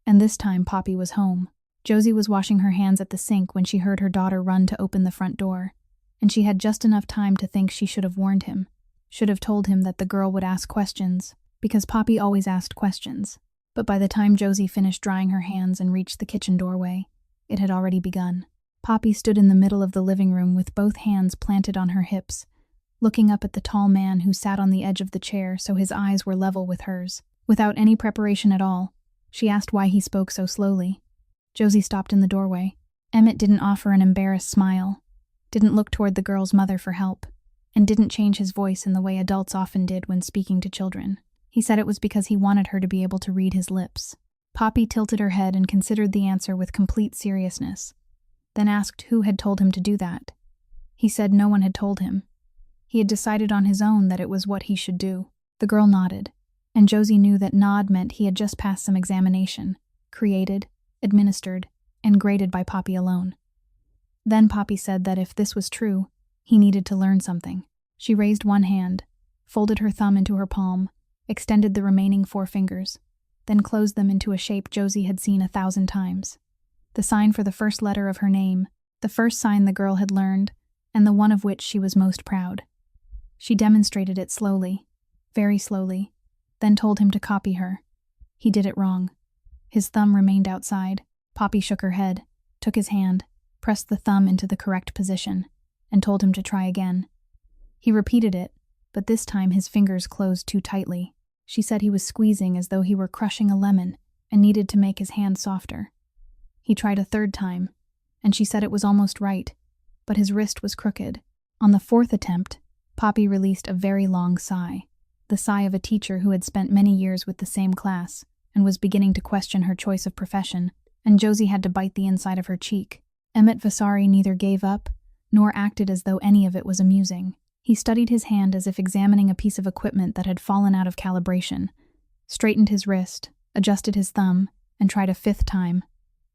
and this time Poppy was home. Josie was washing her hands at the sink when she heard her daughter run to open the front door, and she had just enough time to think she should have warned him, should have told him that the girl would ask questions, because Poppy always asked questions. But by the time Josie finished drying her hands and reached the kitchen doorway, it had already begun. Poppy stood in the middle of the living room with both hands planted on her hips, looking up at the tall man who sat on the edge of the chair so his eyes were level with hers. Without any preparation at all, she asked why he spoke so slowly. Josie stopped in the doorway. Emmett didn't offer an embarrassed smile, didn't look toward the girl's mother for help, and didn't change his voice in the way adults often did when speaking to children. He said it was because he wanted her to be able to read his lips. Poppy tilted her head and considered the answer with complete seriousness, then asked who had told him to do that. He said no one had told him. He had decided on his own that it was what he should do. The girl nodded, and Josie knew that nod meant he had just passed some examination, created, administered, and graded by Poppy alone. Then Poppy said that if this was true, he needed to learn something. She raised one hand, folded her thumb into her palm, extended the remaining 4 fingers, then closed them into a shape Josie had seen 1,000 times. The sign for the first letter of her name, the first sign the girl had learned, and the one of which she was most proud. She demonstrated it slowly, very slowly, then told him to copy her. He did it wrong. His thumb remained outside. Poppy shook her head, took his hand, pressed the thumb into the correct position, and told him to try again. He repeated it, but this time his fingers closed too tightly. She said he was squeezing as though he were crushing a lemon and needed to make his hand softer. He tried a 3rd time, and she said it was almost right, but his wrist was crooked. On the 4th attempt, Poppy released a very long sigh, the sigh of a teacher who had spent many years with the same class and was beginning to question her choice of profession, and Josie had to bite the inside of her cheek. Emmett Vasari neither gave up nor acted as though any of it was amusing. He studied his hand as if examining a piece of equipment that had fallen out of calibration, straightened his wrist, adjusted his thumb, and tried a 5th time.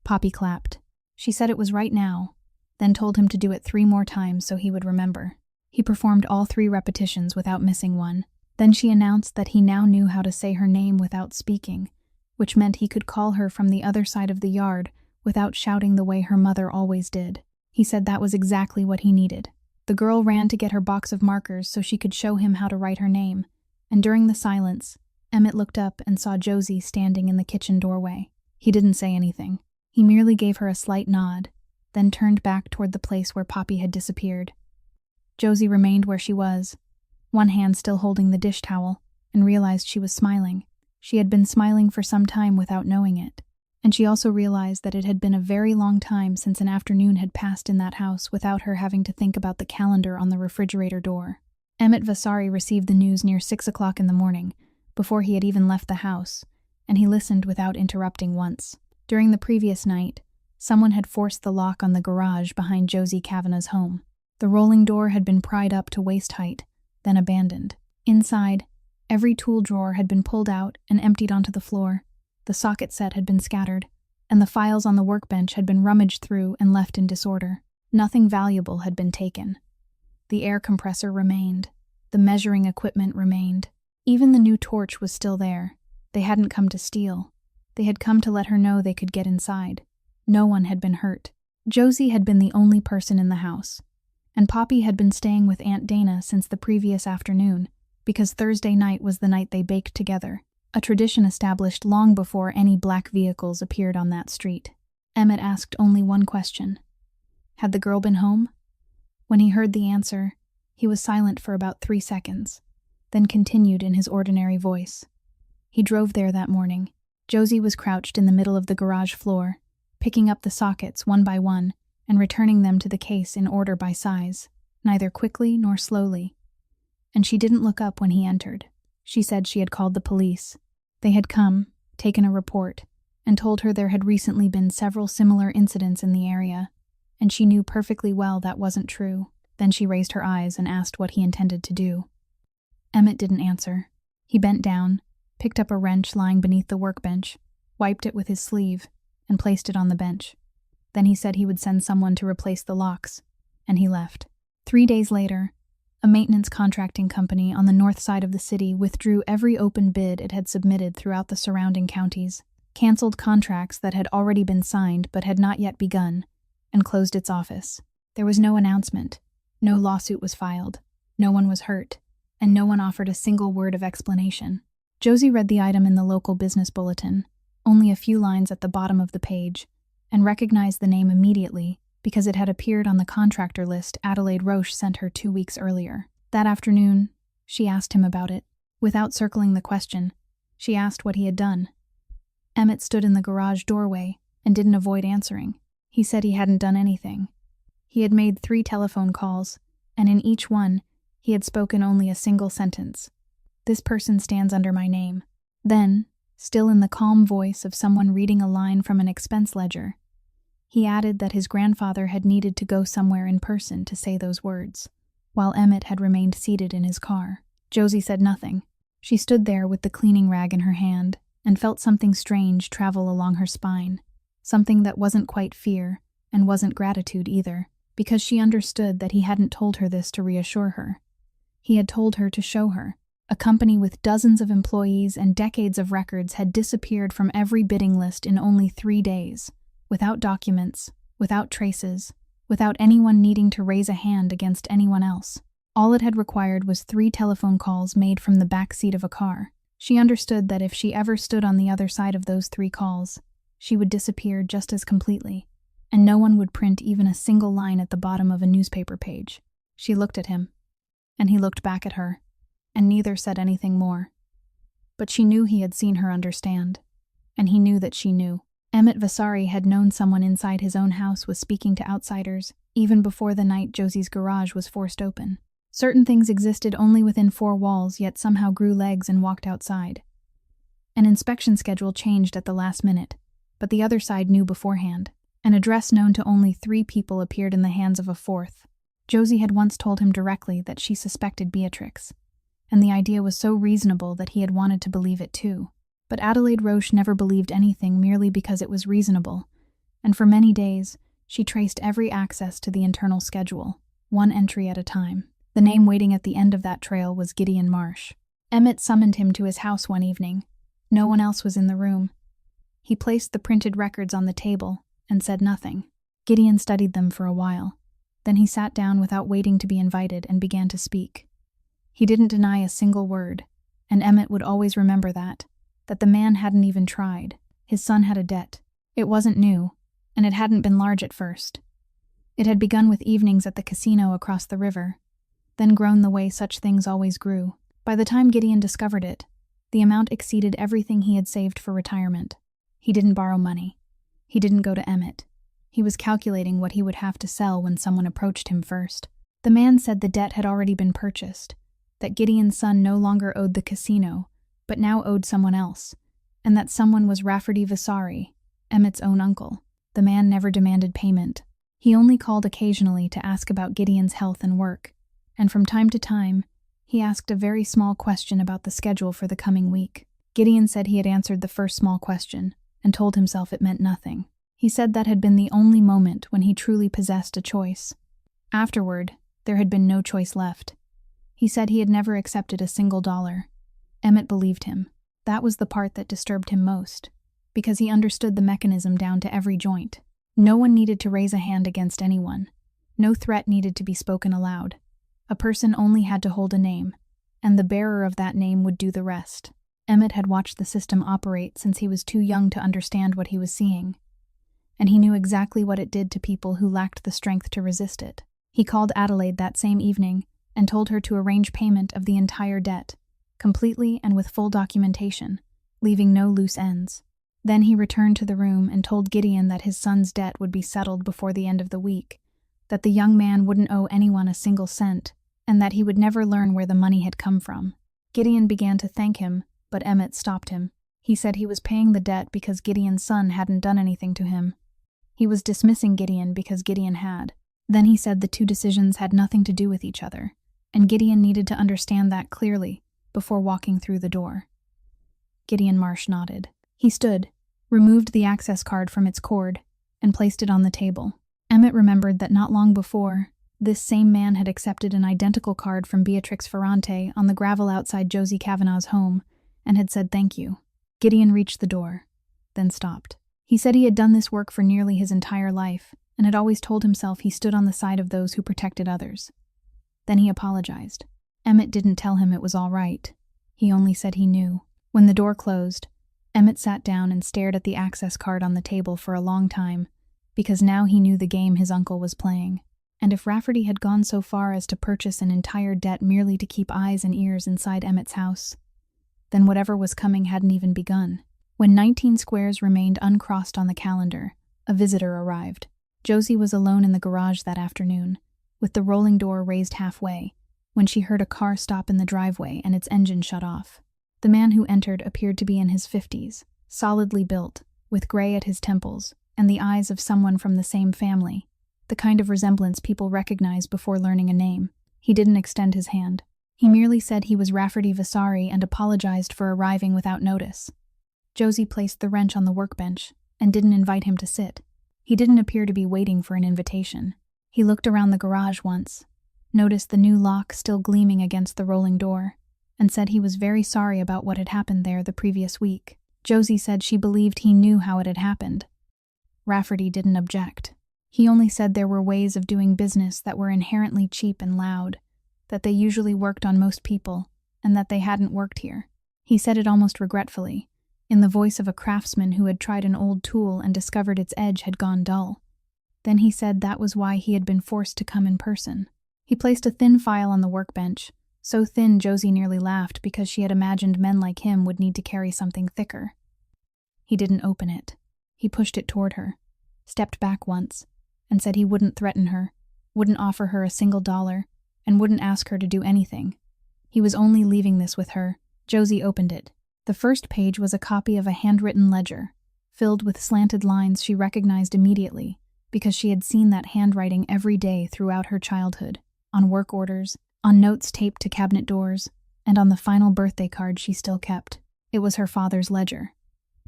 Poppy clapped. She said it was right now, then told him to do it 3 more times so he would remember. He performed all 3 repetitions without missing one. Then she announced that he now knew how to say her name without speaking, which meant he could call her from the other side of the yard without shouting the way her mother always did. He said that was exactly what he needed. The girl ran to get her box of markers so she could show him how to write her name, and during the silence, Emmett looked up and saw Josie standing in the kitchen doorway. He didn't say anything. He merely gave her a slight nod, then turned back toward the place where Poppy had disappeared. Josie remained where she was, one hand still holding the dish towel, and realized she was smiling. She had been smiling for some time without knowing it, and she also realized that it had been a very long time since an afternoon had passed in that house without her having to think about the calendar on the refrigerator door. Emmett Vasari received the news near 6 o'clock in the morning, before he had even left the house, and he listened without interrupting once. During the previous night, someone had forced the lock on the garage behind Josie Kavanagh's home. The rolling door had been pried up to waist height, then abandoned. Inside, every tool drawer had been pulled out and emptied onto the floor. The socket set had been scattered, and the files on the workbench had been rummaged through and left in disorder. Nothing valuable had been taken. The air compressor remained. The measuring equipment remained. Even the new torch was still there. They hadn't come to steal. They had come to let her know they could get inside. No one had been hurt. Josie had been the only person in the house. And Poppy had been staying with Aunt Dana since the previous afternoon, because Thursday night was the night they baked together, a tradition established long before any black vehicles appeared on that street. Emmett asked only one question. Had the girl been home? When he heard the answer, he was silent for about 3 seconds, then continued in his ordinary voice. He drove there that morning. Josie was crouched in the middle of the garage floor, picking up the sockets one by one and returning them to the case in order by size, neither quickly nor slowly. And she didn't look up when he entered. She said she had called the police. They had come, taken a report, and told her there had recently been several similar incidents in the area, and she knew perfectly well that wasn't true. Then she raised her eyes and asked what he intended to do. Emmett didn't answer. He bent down, picked up a wrench lying beneath the workbench, wiped it with his sleeve, and placed it on the bench. Then he said he would send someone to replace the locks, and he left. 3 days later, a maintenance contracting company on the north side of the city withdrew every open bid it had submitted throughout the surrounding counties, canceled contracts that had already been signed but had not yet begun, and closed its office. There was no announcement. No lawsuit was filed. No one was hurt, and no one offered a single word of explanation. Josie read the item in the local business bulletin, only a few lines at the bottom of the page, and recognized the name immediately because it had appeared on the contractor list Adelaide Roche sent her 2 weeks earlier. That afternoon, she asked him about it. Without circling the question, she asked what he had done. Emmett stood in the garage doorway and didn't avoid answering. He said he hadn't done anything. He had made 3 telephone calls, and in each one, he had spoken only a single sentence. "This person stands under my name." Then, still in the calm voice of someone reading a line from an expense ledger, he added that his grandfather had needed to go somewhere in person to say those words, while Emmett had remained seated in his car. Josie said nothing. She stood there with the cleaning rag in her hand and felt something strange travel along her spine, something that wasn't quite fear and wasn't gratitude either, because she understood that he hadn't told her this to reassure her. He had told her to show her. A company with dozens of employees and decades of records had disappeared from every bidding list in only 3 days, without documents, without traces, without anyone needing to raise a hand against anyone else. All it had required was 3 telephone calls made from the back seat of a car. She understood that if she ever stood on the other side of those 3 calls, she would disappear just as completely, and no one would print even a single line at the bottom of a newspaper page. She looked at him, and he looked back at her, and neither said anything more. But she knew he had seen her understand, and he knew that she knew. Emmett Vasari had known someone inside his own house was speaking to outsiders, even before the night Josie's garage was forced open. Certain things existed only within 4 walls, yet somehow grew legs and walked outside. An inspection schedule changed at the last minute, but the other side knew beforehand. An address known to only 3 people appeared in the hands of a 4th. Josie had once told him directly that she suspected Beatrix, and the idea was so reasonable that he had wanted to believe it too. But Adelaide Roche never believed anything merely because it was reasonable, and for many days she traced every access to the internal schedule, 1 entry at a time. The name waiting at the end of that trail was Gideon Marsh. Emmett summoned him to his house one evening. No one else was in the room. He placed the printed records on the table and said nothing. Gideon studied them for a while. Then he sat down without waiting to be invited and began to speak. He didn't deny a single word, and Emmett would always remember that the man hadn't even tried. His son had a debt. It wasn't new, and it hadn't been large at first. It had begun with evenings at the casino across the river, then grown the way such things always grew. By the time Gideon discovered it, the amount exceeded everything he had saved for retirement. He didn't borrow money. He didn't go to Emmett. He was calculating what he would have to sell when someone approached him first. The man said the debt had already been purchased, that Gideon's son no longer owed the casino, but now owed someone else, and that someone was Rafferty Vasari, Emmett's own uncle. The man never demanded payment. He only called occasionally to ask about Gideon's health and work, and from time to time, he asked a very small question about the schedule for the coming week. Gideon said he had answered the first small question, and told himself it meant nothing. He said that had been the only moment when he truly possessed a choice. Afterward, There had been no choice left. He said he had never accepted a single dollar. Emmett believed him. That was the part that disturbed him most, because he understood the mechanism down to every joint. No one needed to raise a hand against anyone. No threat needed to be spoken aloud. A person only had to hold a name, and the bearer of that name would do the rest. Emmett had watched the system operate since he was too young to understand what he was seeing, and he knew exactly what it did to people who lacked the strength to resist it. He called Adelaide that same evening and told her to arrange payment of the entire debt, completely and with full documentation, leaving no loose ends. Then he returned to the room and told Gideon that his son's debt would be settled before the end of the week, that the young man wouldn't owe anyone a single cent, and that he would never learn where the money had come from. Gideon began to thank him, but Emmett stopped him. He said he was paying the debt because Gideon's son hadn't done anything to him. He was dismissing Gideon because Gideon had. Then he said the two decisions had nothing to do with each other, and Gideon needed to understand that clearly before walking through the door. Gideon Marsh nodded. He stood, removed the access card from its cord, and placed it on the table. Emmett remembered that not long before, this same man had accepted an identical card from Beatrix Ferrante on the gravel outside Josie Kavanaugh's home and had said thank you. Gideon reached the door, then stopped. He said he had done this work for nearly his entire life and had always told himself he stood on the side of those who protected others. Then he apologized. Emmett didn't tell him it was all right. He only said he knew. When the door closed, Emmett sat down and stared at the access card on the table for a long time, because now he knew the game his uncle was playing. And if Rafferty had gone so far as to purchase an entire debt merely to keep eyes and ears inside Emmett's house, then whatever was coming hadn't even begun. When 19 squares remained uncrossed on the calendar, a visitor arrived. Josie was alone in the garage that afternoon, with the rolling door raised halfway, when she heard a car stop in the driveway and its engine shut off. The man who entered appeared to be in his 50s, solidly built, with gray at his temples, and the eyes of someone from the same family, the kind of resemblance people recognize before learning a name. He didn't extend his hand. He merely said he was Rafferty Vasari and apologized for arriving without notice. Josie placed the wrench on the workbench and didn't invite him to sit. He didn't appear to be waiting for an invitation. He looked around the garage once, noticed the new lock still gleaming against the rolling door, and said he was very sorry about what had happened there the previous week. Josie said she believed he knew how it had happened. Rafferty didn't object. He only said there were ways of doing business that were inherently cheap and loud, that they usually worked on most people, and that they hadn't worked here. He said it almost regretfully, in the voice of a craftsman who had tried an old tool and discovered its edge had gone dull. Then he said that was why he had been forced to come in person. He placed a thin file on the workbench, so thin Josie nearly laughed because she had imagined men like him would need to carry something thicker. He didn't open it. He pushed it toward her, stepped back once, and said he wouldn't threaten her, wouldn't offer her a single dollar, and wouldn't ask her to do anything. He was only leaving this with her. Josie opened it. The first page was a copy of a handwritten ledger, filled with slanted lines she recognized immediately, because she had seen that handwriting every day throughout her childhood, on work orders, on notes taped to cabinet doors, and on the final birthday card she still kept. It was her father's ledger.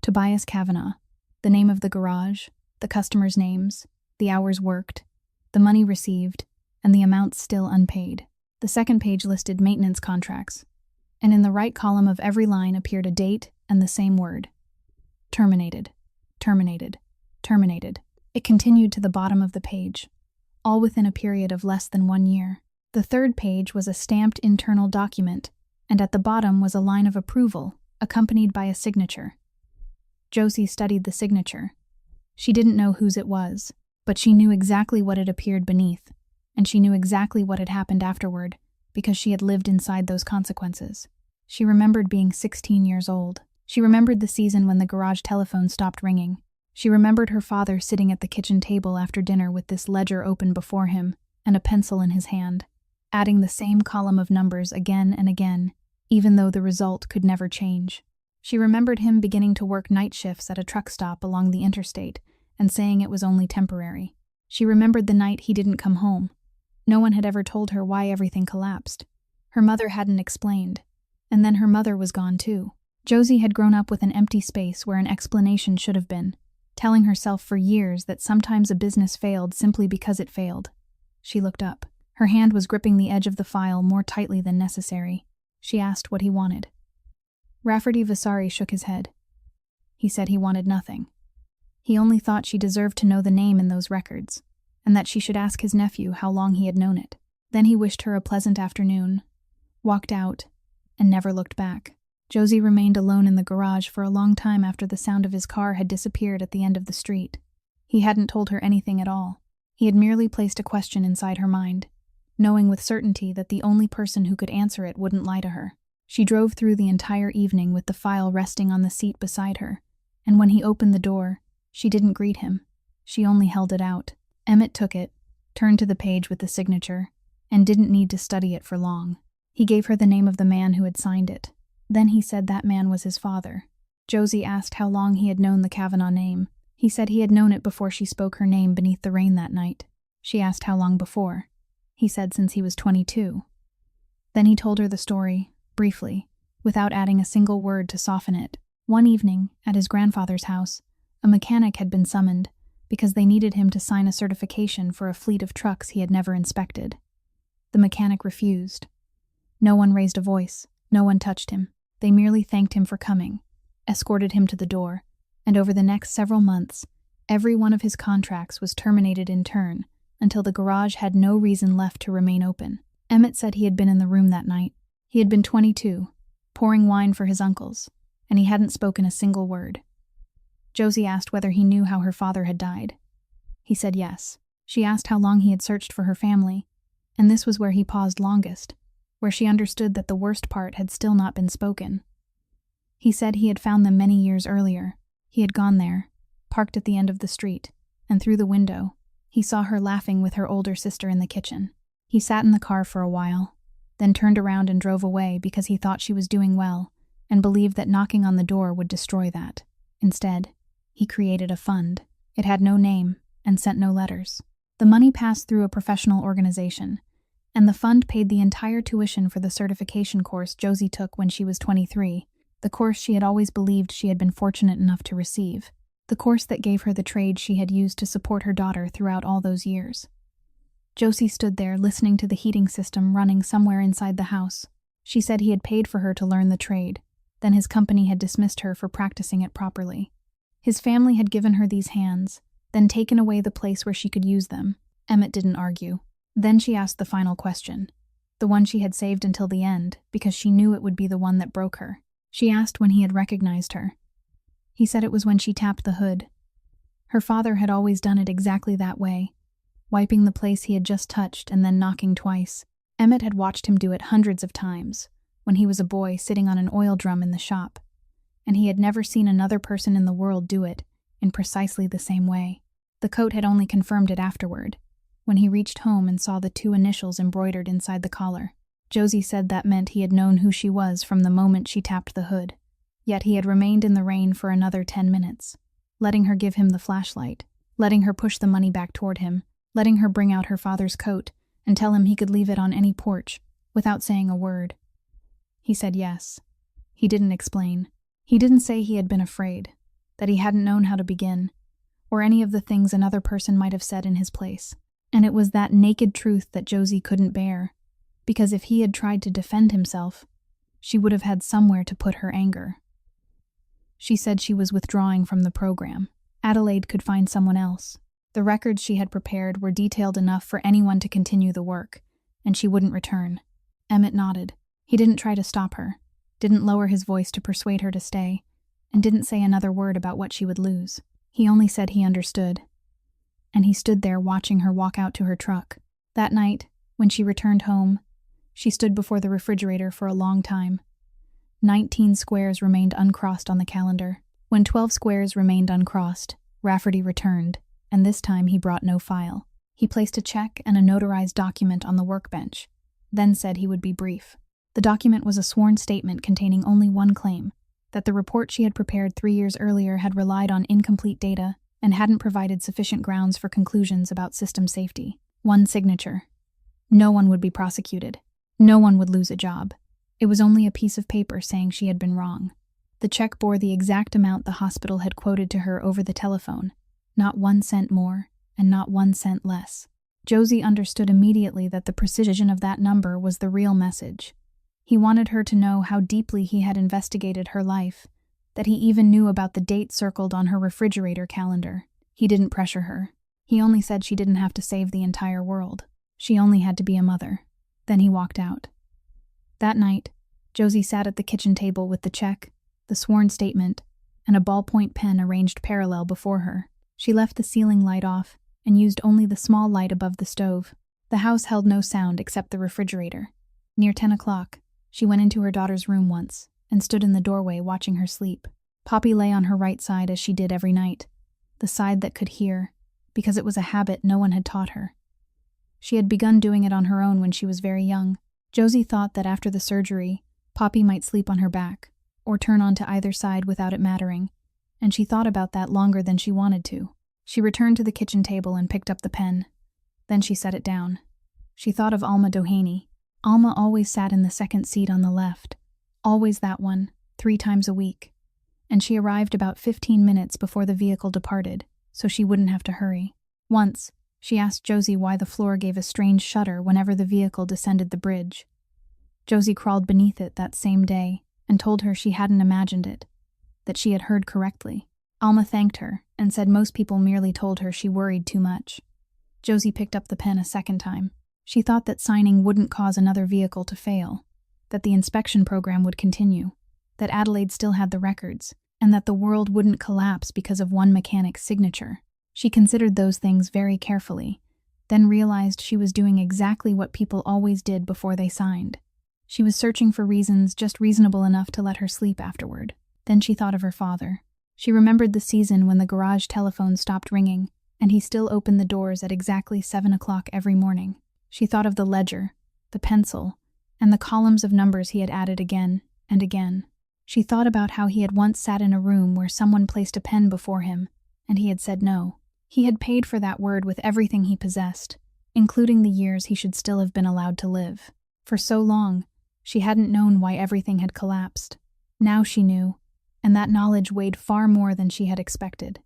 Tobias Kavanaugh, the name of the garage, the customers' names, the hours worked, the money received, and the amounts still unpaid. The second page listed maintenance contracts, and in the right column of every line appeared a date and the same word. Terminated, terminated, terminated. It continued to the bottom of the page, all within a period of less than 1 year. The third page was a stamped internal document, and at the bottom was a line of approval, accompanied by a signature. Josie studied the signature. She didn't know whose it was, but she knew exactly what it appeared beneath, and she knew exactly what had happened afterward, because she had lived inside those consequences. She remembered being 16 years old. She remembered the season when the garage telephone stopped ringing. She remembered her father sitting at the kitchen table after dinner with this ledger open before him and a pencil in his hand, adding the same column of numbers again and again, even though the result could never change. She remembered him beginning to work night shifts at a truck stop along the interstate and saying it was only temporary. She remembered the night he didn't come home. No one had ever told her why everything collapsed. Her mother hadn't explained, and then her mother was gone too. Josie had grown up with an empty space where an explanation should have been, telling herself for years that sometimes a business failed simply because it failed. She looked up. Her hand was gripping the edge of the file more tightly than necessary. She asked what he wanted. Rafferty Vasari shook his head. He said he wanted nothing. He only thought she deserved to know the name in those records, and that she should ask his nephew how long he had known it. Then he wished her a pleasant afternoon, walked out, and never looked back. Josie remained alone in the garage for a long time after the sound of his car had disappeared at the end of the street. He hadn't told her anything at all. He had merely placed a question inside her mind, knowing with certainty that the only person who could answer it wouldn't lie to her. She drove through the entire evening with the file resting on the seat beside her, and when he opened the door, she didn't greet him. She only held it out. Emmett took it, turned to the page with the signature, and didn't need to study it for long. He gave her the name of the man who had signed it. Then he said that man was his father. Josie asked how long he had known the Kavanaugh name. He said he had known it before she spoke her name beneath the rain that night. She asked how long before. He said since he was 22. Then he told her the story, briefly, without adding a single word to soften it. One evening, at his grandfather's house, a mechanic had been summoned because they needed him to sign a certification for a fleet of trucks he had never inspected. The mechanic refused. No one raised a voice. No one touched him. They merely thanked him for coming, escorted him to the door, and over the next several months, every one of his contracts was terminated in turn until the garage had no reason left to remain open. Emmett said he had been in the room that night. He had been 22, pouring wine for his uncles, and he hadn't spoken a single word. Josie asked whether he knew how her father had died. He said yes. She asked how long he had searched for her family, and this was where he paused longest, where she understood that the worst part had still not been spoken. He said he had found them many years earlier. He had gone there, parked at the end of the street, and through the window, he saw her laughing with her older sister in the kitchen. He sat in the car for a while, then turned around and drove away because he thought she was doing well and believed that knocking on the door would destroy that. Instead, he created a fund. It had no name and sent no letters. The money passed through a professional organization, and the fund paid the entire tuition for the certification course Josie took when she was 23, the course she had always believed she had been fortunate enough to receive, the course that gave her the trade she had used to support her daughter throughout all those years. Josie stood there listening to the heating system running somewhere inside the house. She said he had paid for her to learn the trade, then his company had dismissed her for practicing it properly. His family had given her these hands, then taken away the place where she could use them. Emmett didn't argue. Then she asked the final question, the one she had saved until the end, because she knew it would be the one that broke her. She asked when he had recognized her. He said it was when she tapped the hood. Her father had always done it exactly that way, wiping the place he had just touched and then knocking twice. Emmett had watched him do it hundreds of times, when he was a boy sitting on an oil drum in the shop, and he had never seen another person in the world do it in precisely the same way. The coat had only confirmed it afterward, when he reached home and saw the 2 initials embroidered inside the collar. Josie said that meant he had known who she was from the moment she tapped the hood. Yet he had remained in the rain for another 10 minutes, letting her give him the flashlight, letting her push the money back toward him, letting her bring out her father's coat and tell him he could leave it on any porch, without saying a word. He said yes. He didn't explain. He didn't say he had been afraid, that he hadn't known how to begin, or any of the things another person might have said in his place. And it was that naked truth that Josie couldn't bear, because if he had tried to defend himself, she would have had somewhere to put her anger. She said she was withdrawing from the program. Adelaide could find someone else. The records she had prepared were detailed enough for anyone to continue the work, and she wouldn't return. Emmett nodded. He didn't try to stop her, didn't lower his voice to persuade her to stay, and didn't say another word about what she would lose. He only said he understood. And he stood there watching her walk out to her truck. That night, when she returned home, she stood before the refrigerator for a long time. 19 squares remained uncrossed on the calendar. When 12 squares remained uncrossed, Rafferty returned, and this time he brought no file. He placed a check and a notarized document on the workbench, then said he would be brief. The document was a sworn statement containing only one claim, that the report she had prepared 3 years earlier had relied on incomplete data and hadn't provided sufficient grounds for conclusions about system safety. One signature. No one would be prosecuted. No one would lose a job. It was only a piece of paper saying she had been wrong. The check bore the exact amount the hospital had quoted to her over the telephone, not 1 cent more and not 1 cent less. Josie understood immediately that the precision of that number was the real message. He wanted her to know how deeply he had investigated her life, that he even knew about the date circled on her refrigerator calendar. He didn't pressure her. He only said she didn't have to save the entire world. She only had to be a mother. Then he walked out. That night, Josie sat at the kitchen table with the check, the sworn statement, and a ballpoint pen arranged parallel before her. She left the ceiling light off and used only the small light above the stove. The house held no sound except the refrigerator. Near 10 o'clock, she went into her daughter's room once and stood in the doorway watching her sleep. Poppy lay on her right side as she did every night, the side that could hear, because it was a habit no one had taught her. She had begun doing it on her own when she was very young. Josie thought that after the surgery, Poppy might sleep on her back, or turn onto either side without it mattering, and she thought about that longer than she wanted to. She returned to the kitchen table and picked up the pen. Then she set it down. She thought of Alma Doheny. Alma always sat in the second seat on the left, always that one, 3 times a week, and she arrived about 15 minutes before the vehicle departed, so she wouldn't have to hurry. Once, she asked Josie why the floor gave a strange shudder whenever the vehicle descended the bridge. Josie crawled beneath it that same day and told her she hadn't imagined it, that she had heard correctly. Alma thanked her and said most people merely told her she worried too much. Josie picked up the pen a second time. She thought that signing wouldn't cause another vehicle to fail, that the inspection program would continue, that Adelaide still had the records, and that the world wouldn't collapse because of one mechanic's signature. She considered those things very carefully, then realized she was doing exactly what people always did before they signed. She was searching for reasons just reasonable enough to let her sleep afterward. Then she thought of her father. She remembered the season when the garage telephone stopped ringing, and he still opened the doors at exactly 7 o'clock every morning. She thought of the ledger, the pencil, and the columns of numbers he had added again and again. She thought about how he had once sat in a room where someone placed a pen before him, and he had said no. He had paid for that word with everything he possessed, including the years he should still have been allowed to live. For so long, she hadn't known why everything had collapsed. Now she knew, and that knowledge weighed far more than she had expected.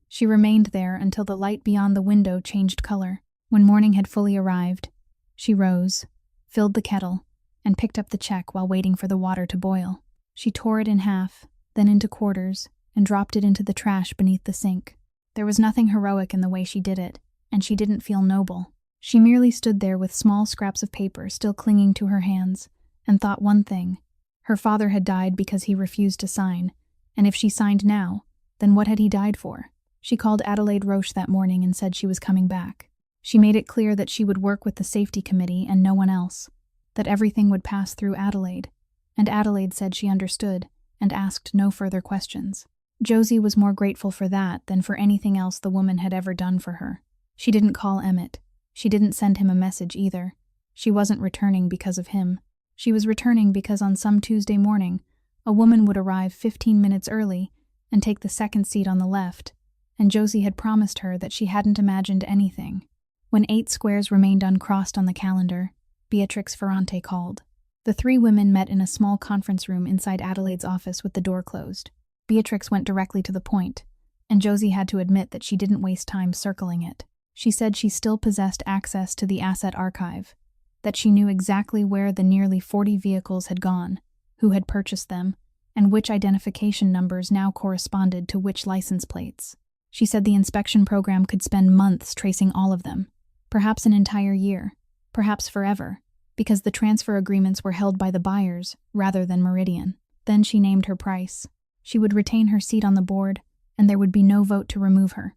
She remained there until the light beyond the window changed color. When morning had fully arrived, she rose, filled the kettle, and picked up the check while waiting for the water to boil. She tore it in half, then into quarters, and dropped it into the trash beneath the sink. There was nothing heroic in the way she did it, and she didn't feel noble. She merely stood there with small scraps of paper still clinging to her hands, and thought one thing. Her father had died because he refused to sign, and if she signed now, then what had he died for? She called Adelaide Roche that morning and said she was coming back. She made it clear that she would work with the safety committee and no one else, that everything would pass through Adelaide, and Adelaide said she understood and asked no further questions. Josie was more grateful for that than for anything else the woman had ever done for her. She didn't call Emmett. She didn't send him a message either. She wasn't returning because of him. She was returning because on some Tuesday morning, a woman would arrive 15 minutes early and take the second seat on the left, and Josie had promised her that she hadn't imagined anything. When 8 squares remained uncrossed on the calendar, Beatrix Ferrante called. The 3 women met in a small conference room inside Adelaide's office with the door closed. Beatrix went directly to the point, and Josie had to admit that she didn't waste time circling it. She said she still possessed access to the asset archive, that she knew exactly where the nearly 40 vehicles had gone, who had purchased them, and which identification numbers now corresponded to which license plates. She said the inspection program could spend months tracing all of them, perhaps an entire year, perhaps forever, because the transfer agreements were held by the buyers rather than Meridian. Then she named her price. She would retain her seat on the board, and there would be no vote to remove her.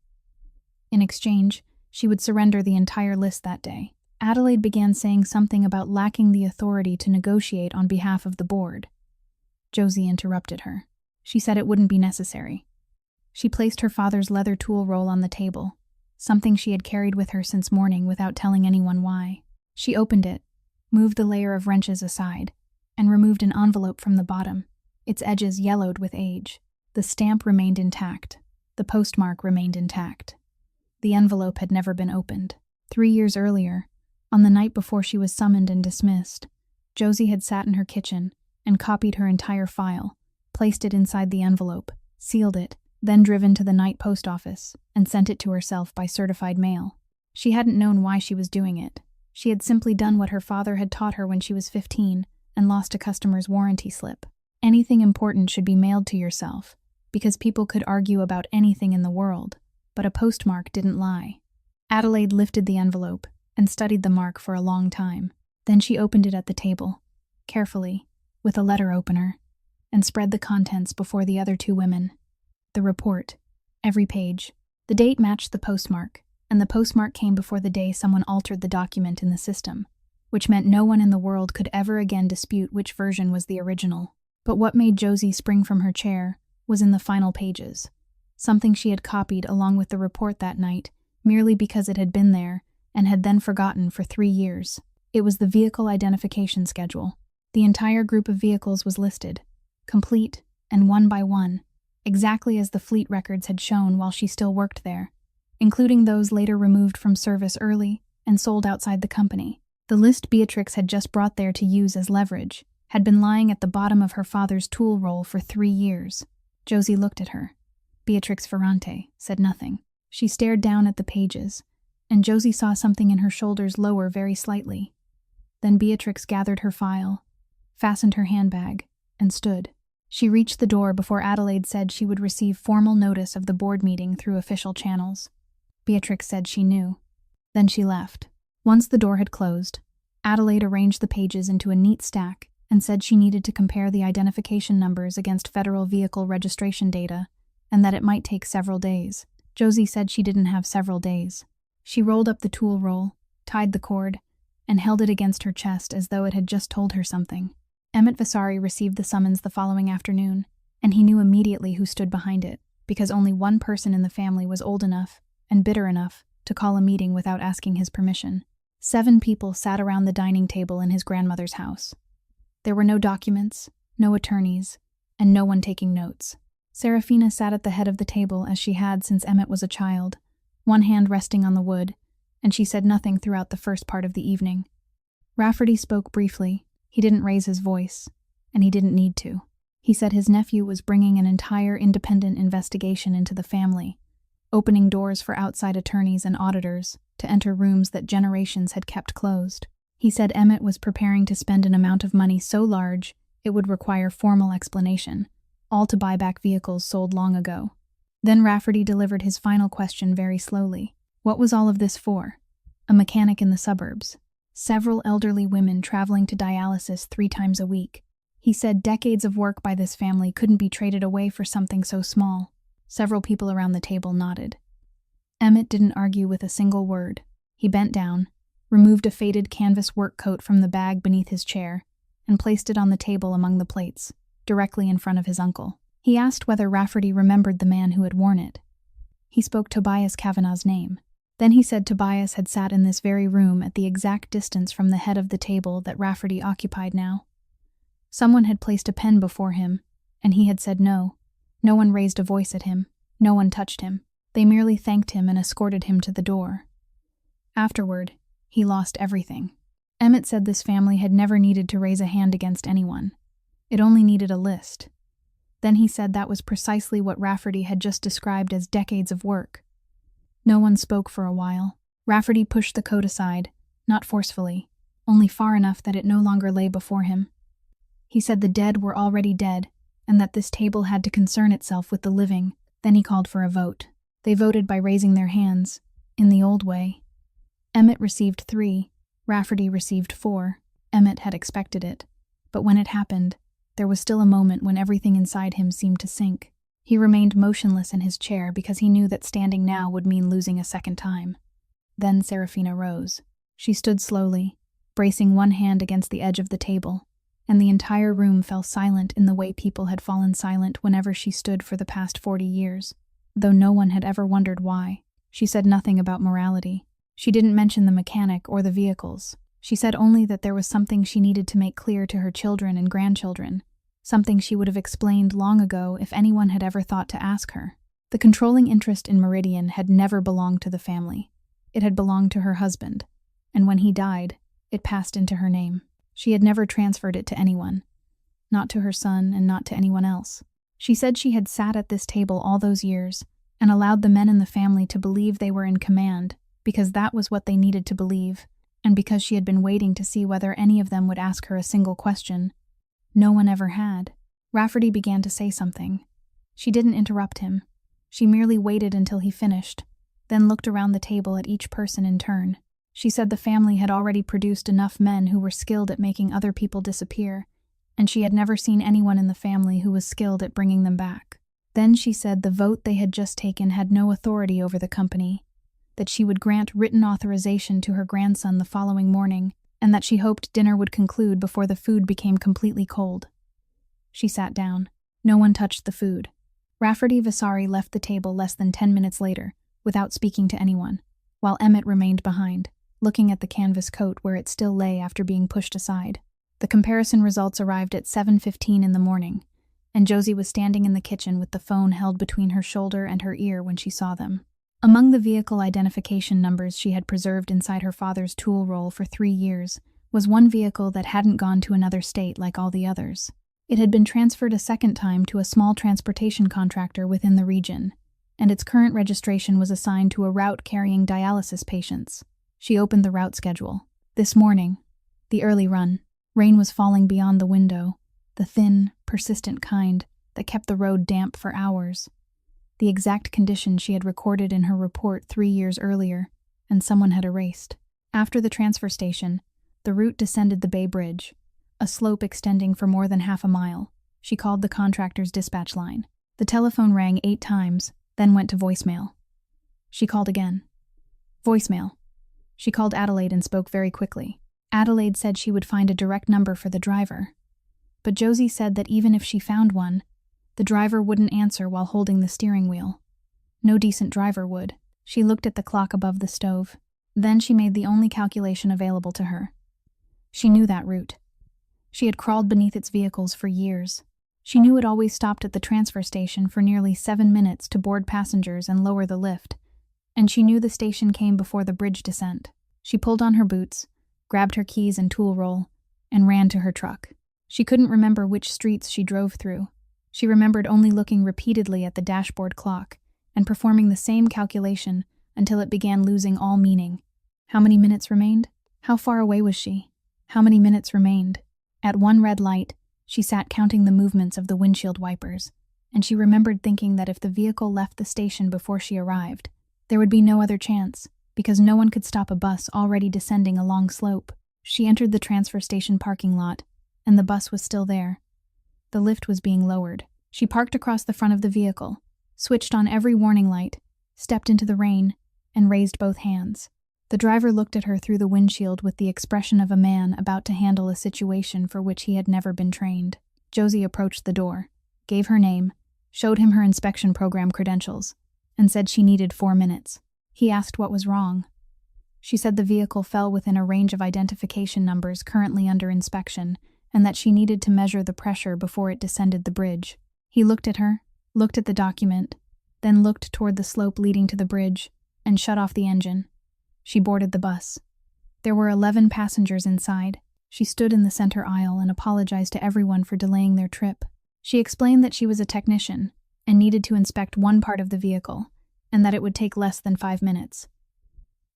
In exchange, she would surrender the entire list that day. Adelaide began saying something about lacking the authority to negotiate on behalf of the board. Josie interrupted her. She said it wouldn't be necessary. She placed her father's leather tool roll on the table, something she had carried with her since morning without telling anyone why. She opened it, moved the layer of wrenches aside, and removed an envelope from the bottom, its edges yellowed with age. The stamp remained intact. The postmark remained intact. The envelope had never been opened. 3 years earlier, on the night before she was summoned and dismissed, Josie had sat in her kitchen and copied her entire file, placed it inside the envelope, sealed it, then driven to the night post office and sent it to herself by certified mail. She hadn't known why she was doing it. She had simply done what her father had taught her when she was 15 and lost a customer's warranty slip. Anything important should be mailed to yourself, because people could argue about anything in the world, but a postmark didn't lie. Adelaide lifted the envelope and studied the mark for a long time. Then she opened it at the table, carefully, with a letter opener, and spread the contents before the other two women. The report, every page. The date matched the postmark, and the postmark came before the day someone altered the document in the system, which meant no one in the world could ever again dispute which version was the original. But what made Josie spring from her chair was in the final pages, something she had copied along with the report that night, merely because it had been there and had then forgotten for 3 years. It was the vehicle identification schedule. The entire group of vehicles was listed, complete and one by one, exactly as the fleet records had shown while she still worked there, including those later removed from service early and sold outside the company. The list Beatrix had just brought there to use as leverage had been lying at the bottom of her father's tool roll for 3 years. Josie looked at her. Beatrix Ferrante said nothing. She stared down at the pages, and Josie saw something in her shoulders lower very slightly. Then Beatrix gathered her file, fastened her handbag, and stood. She reached the door before Adelaide said she would receive formal notice of the board meeting through official channels. Beatrix said she knew. Then she left. Once the door had closed, Adelaide arranged the pages into a neat stack and said she needed to compare the identification numbers against federal vehicle registration data, and that it might take several days. Josie said she didn't have several days. She rolled up the tool roll, tied the cord, and held it against her chest as though it had just told her something. Emmett Vasari received the summons the following afternoon, and he knew immediately who stood behind it, because only one person in the family was old enough and bitter enough to call a meeting without asking his permission. 7 people sat around the dining table in his grandmother's house. There were no documents, no attorneys, and no one taking notes. Serafina sat at the head of the table as she had since Emmett was a child, one hand resting on the wood, and she said nothing throughout the first part of the evening. Rafferty spoke briefly. He didn't raise his voice, and he didn't need to. He said his nephew was bringing an entire independent investigation into the family, opening doors for outside attorneys and auditors to enter rooms that generations had kept closed. He said Emmett was preparing to spend an amount of money so large it would require formal explanation, all to buy back vehicles sold long ago. Then Rafferty delivered his final question very slowly. What was all of this for? A mechanic in the suburbs. Several elderly women traveling to dialysis 3 times a week. He said decades of work by this family couldn't be traded away for something so small. Several people around the table nodded. Emmett didn't argue with a single word. He bent down, removed a faded canvas work coat from the bag beneath his chair, and placed it on the table among the plates, directly in front of his uncle. He asked whether Rafferty remembered the man who had worn it. He spoke Tobias Kavanagh's name. Then he said Tobias had sat in this very room at the exact distance from the head of the table that Rafferty occupied now. Someone had placed a pen before him, and he had said no. No one raised a voice at him. No one touched him. They merely thanked him and escorted him to the door. Afterward, he lost everything. Emmett said this family had never needed to raise a hand against anyone. It only needed a list. Then he said that was precisely what Rafferty had just described as decades of work. No one spoke for a while. Rafferty pushed the coat aside, not forcefully, only far enough that it no longer lay before him. He said the dead were already dead, and that this table had to concern itself with the living. Then he called for a vote. They voted by raising their hands, in the old way. Emmett received 3, Rafferty received 4. Emmett had expected it, but when it happened, there was still a moment when everything inside him seemed to sink. He remained motionless in his chair because he knew that standing now would mean losing a second time. Then Serafina rose. She stood slowly, bracing one hand against the edge of the table, and the entire room fell silent in the way people had fallen silent whenever she stood for the past 40 years, though no one had ever wondered why. She said nothing about morality. She didn't mention the mechanic or the vehicles. She said only that there was something she needed to make clear to her children and grandchildren, something she would have explained long ago if anyone had ever thought to ask her. The controlling interest in Meridian had never belonged to the family. It had belonged to her husband, and when he died, it passed into her name. She had never transferred it to anyone, not to her son and not to anyone else. She said she had sat at this table all those years and allowed the men in the family to believe they were in command because that was what they needed to believe, and because she had been waiting to see whether any of them would ask her a single question. No one ever had. Rafferty began to say something. She didn't interrupt him. She merely waited until he finished, then looked around the table at each person in turn. She said the family had already produced enough men who were skilled at making other people disappear, and she had never seen anyone in the family who was skilled at bringing them back. Then she said the vote they had just taken had no authority over the company, that she would grant written authorization to her grandson the following morning, and that she hoped dinner would conclude before the food became completely cold. She sat down. No one touched the food. Rafferty Vasari left the table less than 10 minutes later, without speaking to anyone, while Emmett remained behind, looking at the canvas coat where it still lay after being pushed aside. The comparison results arrived at 7:15 in the morning, and Josie was standing in the kitchen with the phone held between her shoulder and her ear when she saw them. Among the vehicle identification numbers she had preserved inside her father's tool roll for 3 years was one vehicle that hadn't gone to another state like all the others. It had been transferred a second time to a small transportation contractor within the region, and its current registration was assigned to a route carrying dialysis patients. She opened the route schedule. This morning, the early run, rain was falling beyond the window, the thin, persistent kind that kept the road damp for hours. The exact conditions she had recorded in her report 3 years earlier, and someone had erased. After the transfer station, the route descended the Bay Bridge, a slope extending for more than half a mile. She called the contractor's dispatch line. The telephone rang 8 times, then went to voicemail. She called again. Voicemail. She called Adelaide and spoke very quickly. Adelaide said she would find a direct number for the driver. But Josie said that even if she found one, the driver wouldn't answer while holding the steering wheel. No decent driver would. She looked at the clock above the stove. Then she made the only calculation available to her. She knew that route. She had crawled beneath its vehicles for years. She knew it always stopped at the transfer station for nearly 7 minutes to board passengers and lower the lift, and she knew the station came before the bridge descent. She pulled on her boots, grabbed her keys and tool roll, and ran to her truck. She couldn't remember which streets she drove through. She remembered only looking repeatedly at the dashboard clock and performing the same calculation until it began losing all meaning. How many minutes remained? How far away was she? How many minutes remained? At one red light, she sat counting the movements of the windshield wipers, and she remembered thinking that if the vehicle left the station before she arrived, there would be no other chance, because no one could stop a bus already descending a long slope. She entered the transfer station parking lot, and the bus was still there. The lift was being lowered. She parked across the front of the vehicle, switched on every warning light, stepped into the rain, and raised both hands. The driver looked at her through the windshield with the expression of a man about to handle a situation for which he had never been trained. Josie approached the door, gave her name, showed him her inspection program credentials, and said she needed 4 minutes. He asked what was wrong. She said the vehicle fell within a range of identification numbers currently under inspection, and that she needed to measure the pressure before it descended the bridge. He looked at her, looked at the document, then looked toward the slope leading to the bridge, and shut off the engine. She boarded the bus. There were 11 passengers inside. She stood in the center aisle and apologized to everyone for delaying their trip. She explained that she was a technician and needed to inspect one part of the vehicle, and that it would take less than 5 minutes.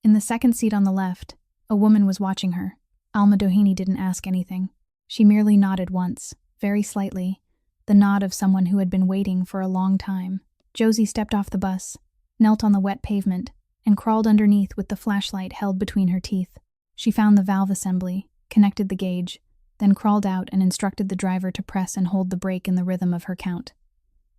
In the second seat on the left, a woman was watching her. Alma Doheny didn't ask anything. She merely nodded once, very slightly, the nod of someone who had been waiting for a long time. Josie stepped off the bus, knelt on the wet pavement, and crawled underneath with the flashlight held between her teeth. She found the valve assembly, connected the gauge, then crawled out and instructed the driver to press and hold the brake in the rhythm of her count.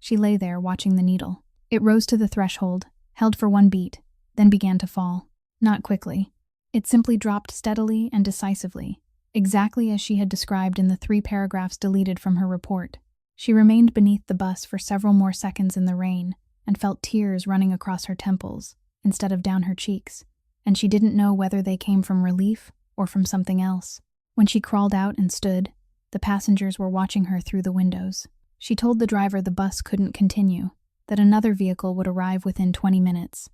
She lay there, watching the needle. It rose to the threshold, held for 1 beat, then began to fall. Not quickly. It simply dropped steadily and decisively, exactly as she had described in the 3 paragraphs deleted from her report. She remained beneath the bus for several more seconds in the rain and felt tears running across her temples instead of down her cheeks, and she didn't know whether they came from relief or from something else. When she crawled out and stood, the passengers were watching her through the windows. She told the driver the bus couldn't continue, that another vehicle would arrive within 20 minutes,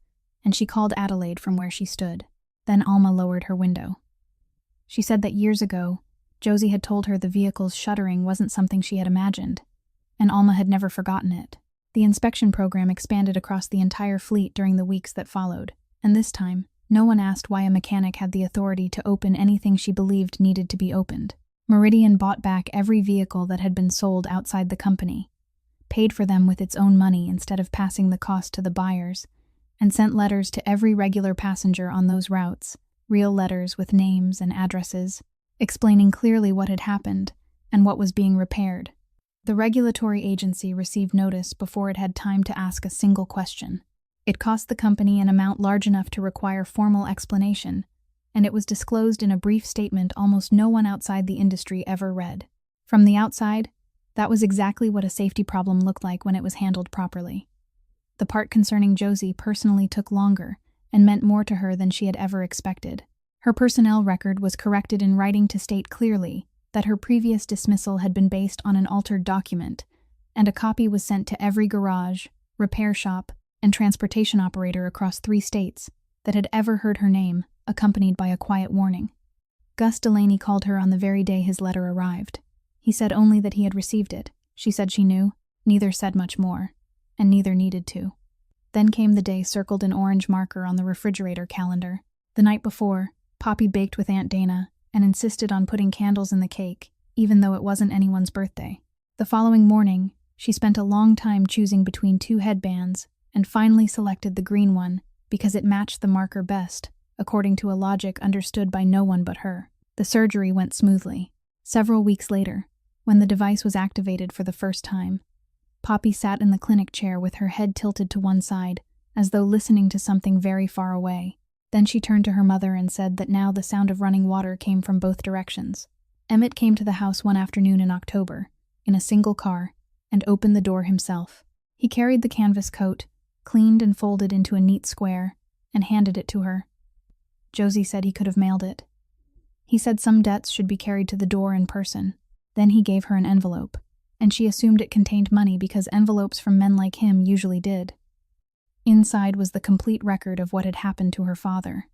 and she called Adelaide from where she stood. Then Alma lowered her window. She said that years ago, Josie had told her the vehicle's shuttering wasn't something she had imagined, and Alma had never forgotten it. The inspection program expanded across the entire fleet during the weeks that followed, and this time, No one asked why a mechanic had the authority to open anything she believed needed to be opened. Meridian bought back every vehicle that had been sold outside the company, paid for them with its own money instead of passing the cost to the buyers, and sent letters to every regular passenger on those routes, real letters with names and addresses, explaining clearly what had happened and what was being repaired. The regulatory agency received notice before it had time to ask a single question. It cost the company an amount large enough to require formal explanation, and it was disclosed in a brief statement almost no one outside the industry ever read. From the outside, that was exactly what a safety problem looked like when it was handled properly. The part concerning Josie personally took longer and meant more to her than she had ever expected. Her personnel record was corrected in writing to state clearly that her previous dismissal had been based on an altered document, and a copy was sent to every garage, repair shop, and transportation operator across 3 states that had ever heard her name, accompanied by a quiet warning. Gus Delaney called her on the very day his letter arrived. He said only that he had received it. She said she knew. Neither said much more, and neither needed to. Then came the day circled in orange marker on the refrigerator calendar. The night before, Poppy baked with Aunt Dana and insisted on putting candles in the cake, even though it wasn't anyone's birthday. The following morning, she spent a long time choosing between 2 headbands and finally selected the green one because it matched the marker best, according to a logic understood by no one but her. The surgery went smoothly. Several weeks later, when the device was activated for the first time, Poppy sat in the clinic chair with her head tilted to one side, as though listening to something very far away. Then she turned to her mother and said that now the sound of running water came from both directions. Emmett came to the house one afternoon in October, in a single car, and opened the door himself. He carried the canvas coat, cleaned and folded into a neat square, and handed it to her. Josie said he could have mailed it. He said some debts should be carried to the door in person. Then he gave her an envelope, and she assumed it contained money because envelopes from men like him usually did. Inside was the complete record of what had happened to her father.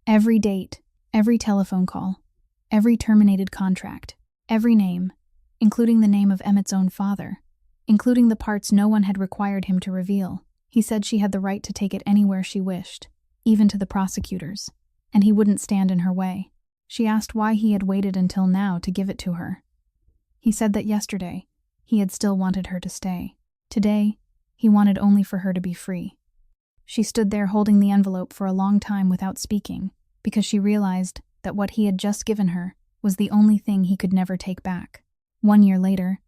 Every date, every telephone call, every terminated contract, every name, including the name of Emmett's own father, including the parts no one had required him to reveal. He said she had the right to take it anywhere she wished, even to the prosecutors, and he wouldn't stand in her way. She asked why he had waited until now to give it to her. He said that yesterday, he had still wanted her to stay. Today, he wanted only for her to be free. She stood there holding the envelope for a long time without speaking, because she realized that what he had just given her was the only thing he could never take back. 1 year later,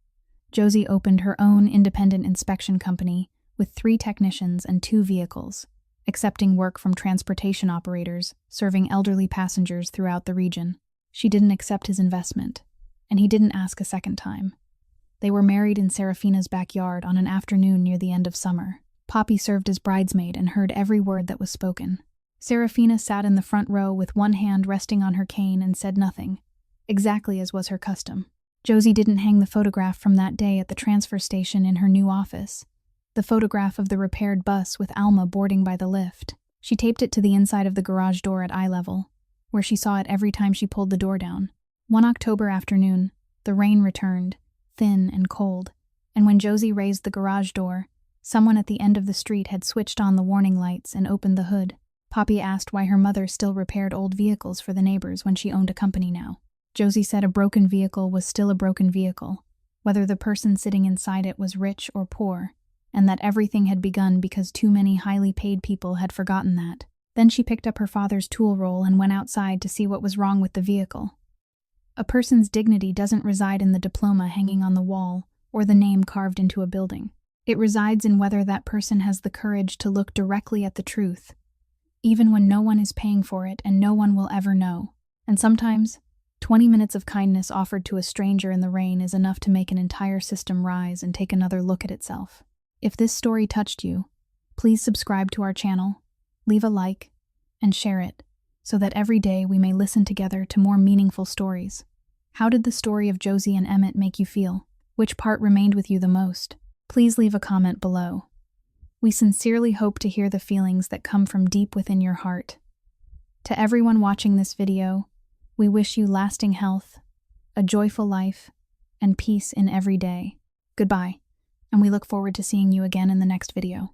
Josie opened her own independent inspection company with 3 technicians and 2 vehicles, accepting work from transportation operators serving elderly passengers throughout the region. She didn't accept his investment, and he didn't ask a second time. They were married in Serafina's backyard on an afternoon near the end of summer. Poppy served as bridesmaid and heard every word that was spoken. Serafina sat in the front row with one hand resting on her cane and said nothing, exactly as was her custom. Josie didn't hang the photograph from that day at the transfer station in her new office, the photograph of the repaired bus with Alma boarding by the lift. She taped it to the inside of the garage door at eye level, where she saw it every time she pulled the door down. One October afternoon, the rain returned, thin and cold, and when Josie raised the garage door, someone at the end of the street had switched on the warning lights and opened the hood. Poppy asked why her mother still repaired old vehicles for the neighbors when she owned a company now. Josie said a broken vehicle was still a broken vehicle, whether the person sitting inside it was rich or poor, and that everything had begun because too many highly paid people had forgotten that. Then she picked up her father's tool roll and went outside to see what was wrong with the vehicle. A person's dignity doesn't reside in the diploma hanging on the wall or the name carved into a building. It resides in whether that person has the courage to look directly at the truth, even when no one is paying for it and no one will ever know. And sometimes, 20 minutes of kindness offered to a stranger in the rain is enough to make an entire system rise and take another look at itself. If this story touched you, please subscribe to our channel, leave a like, and share it, so that every day we may listen together to more meaningful stories. How did the story of Josie and Emmett make you feel? Which part remained with you the most? Please leave a comment below. We sincerely hope to hear the feelings that come from deep within your heart. To everyone watching this video, we wish you lasting health, a joyful life, and peace in every day. Goodbye, and we look forward to seeing you again in the next video.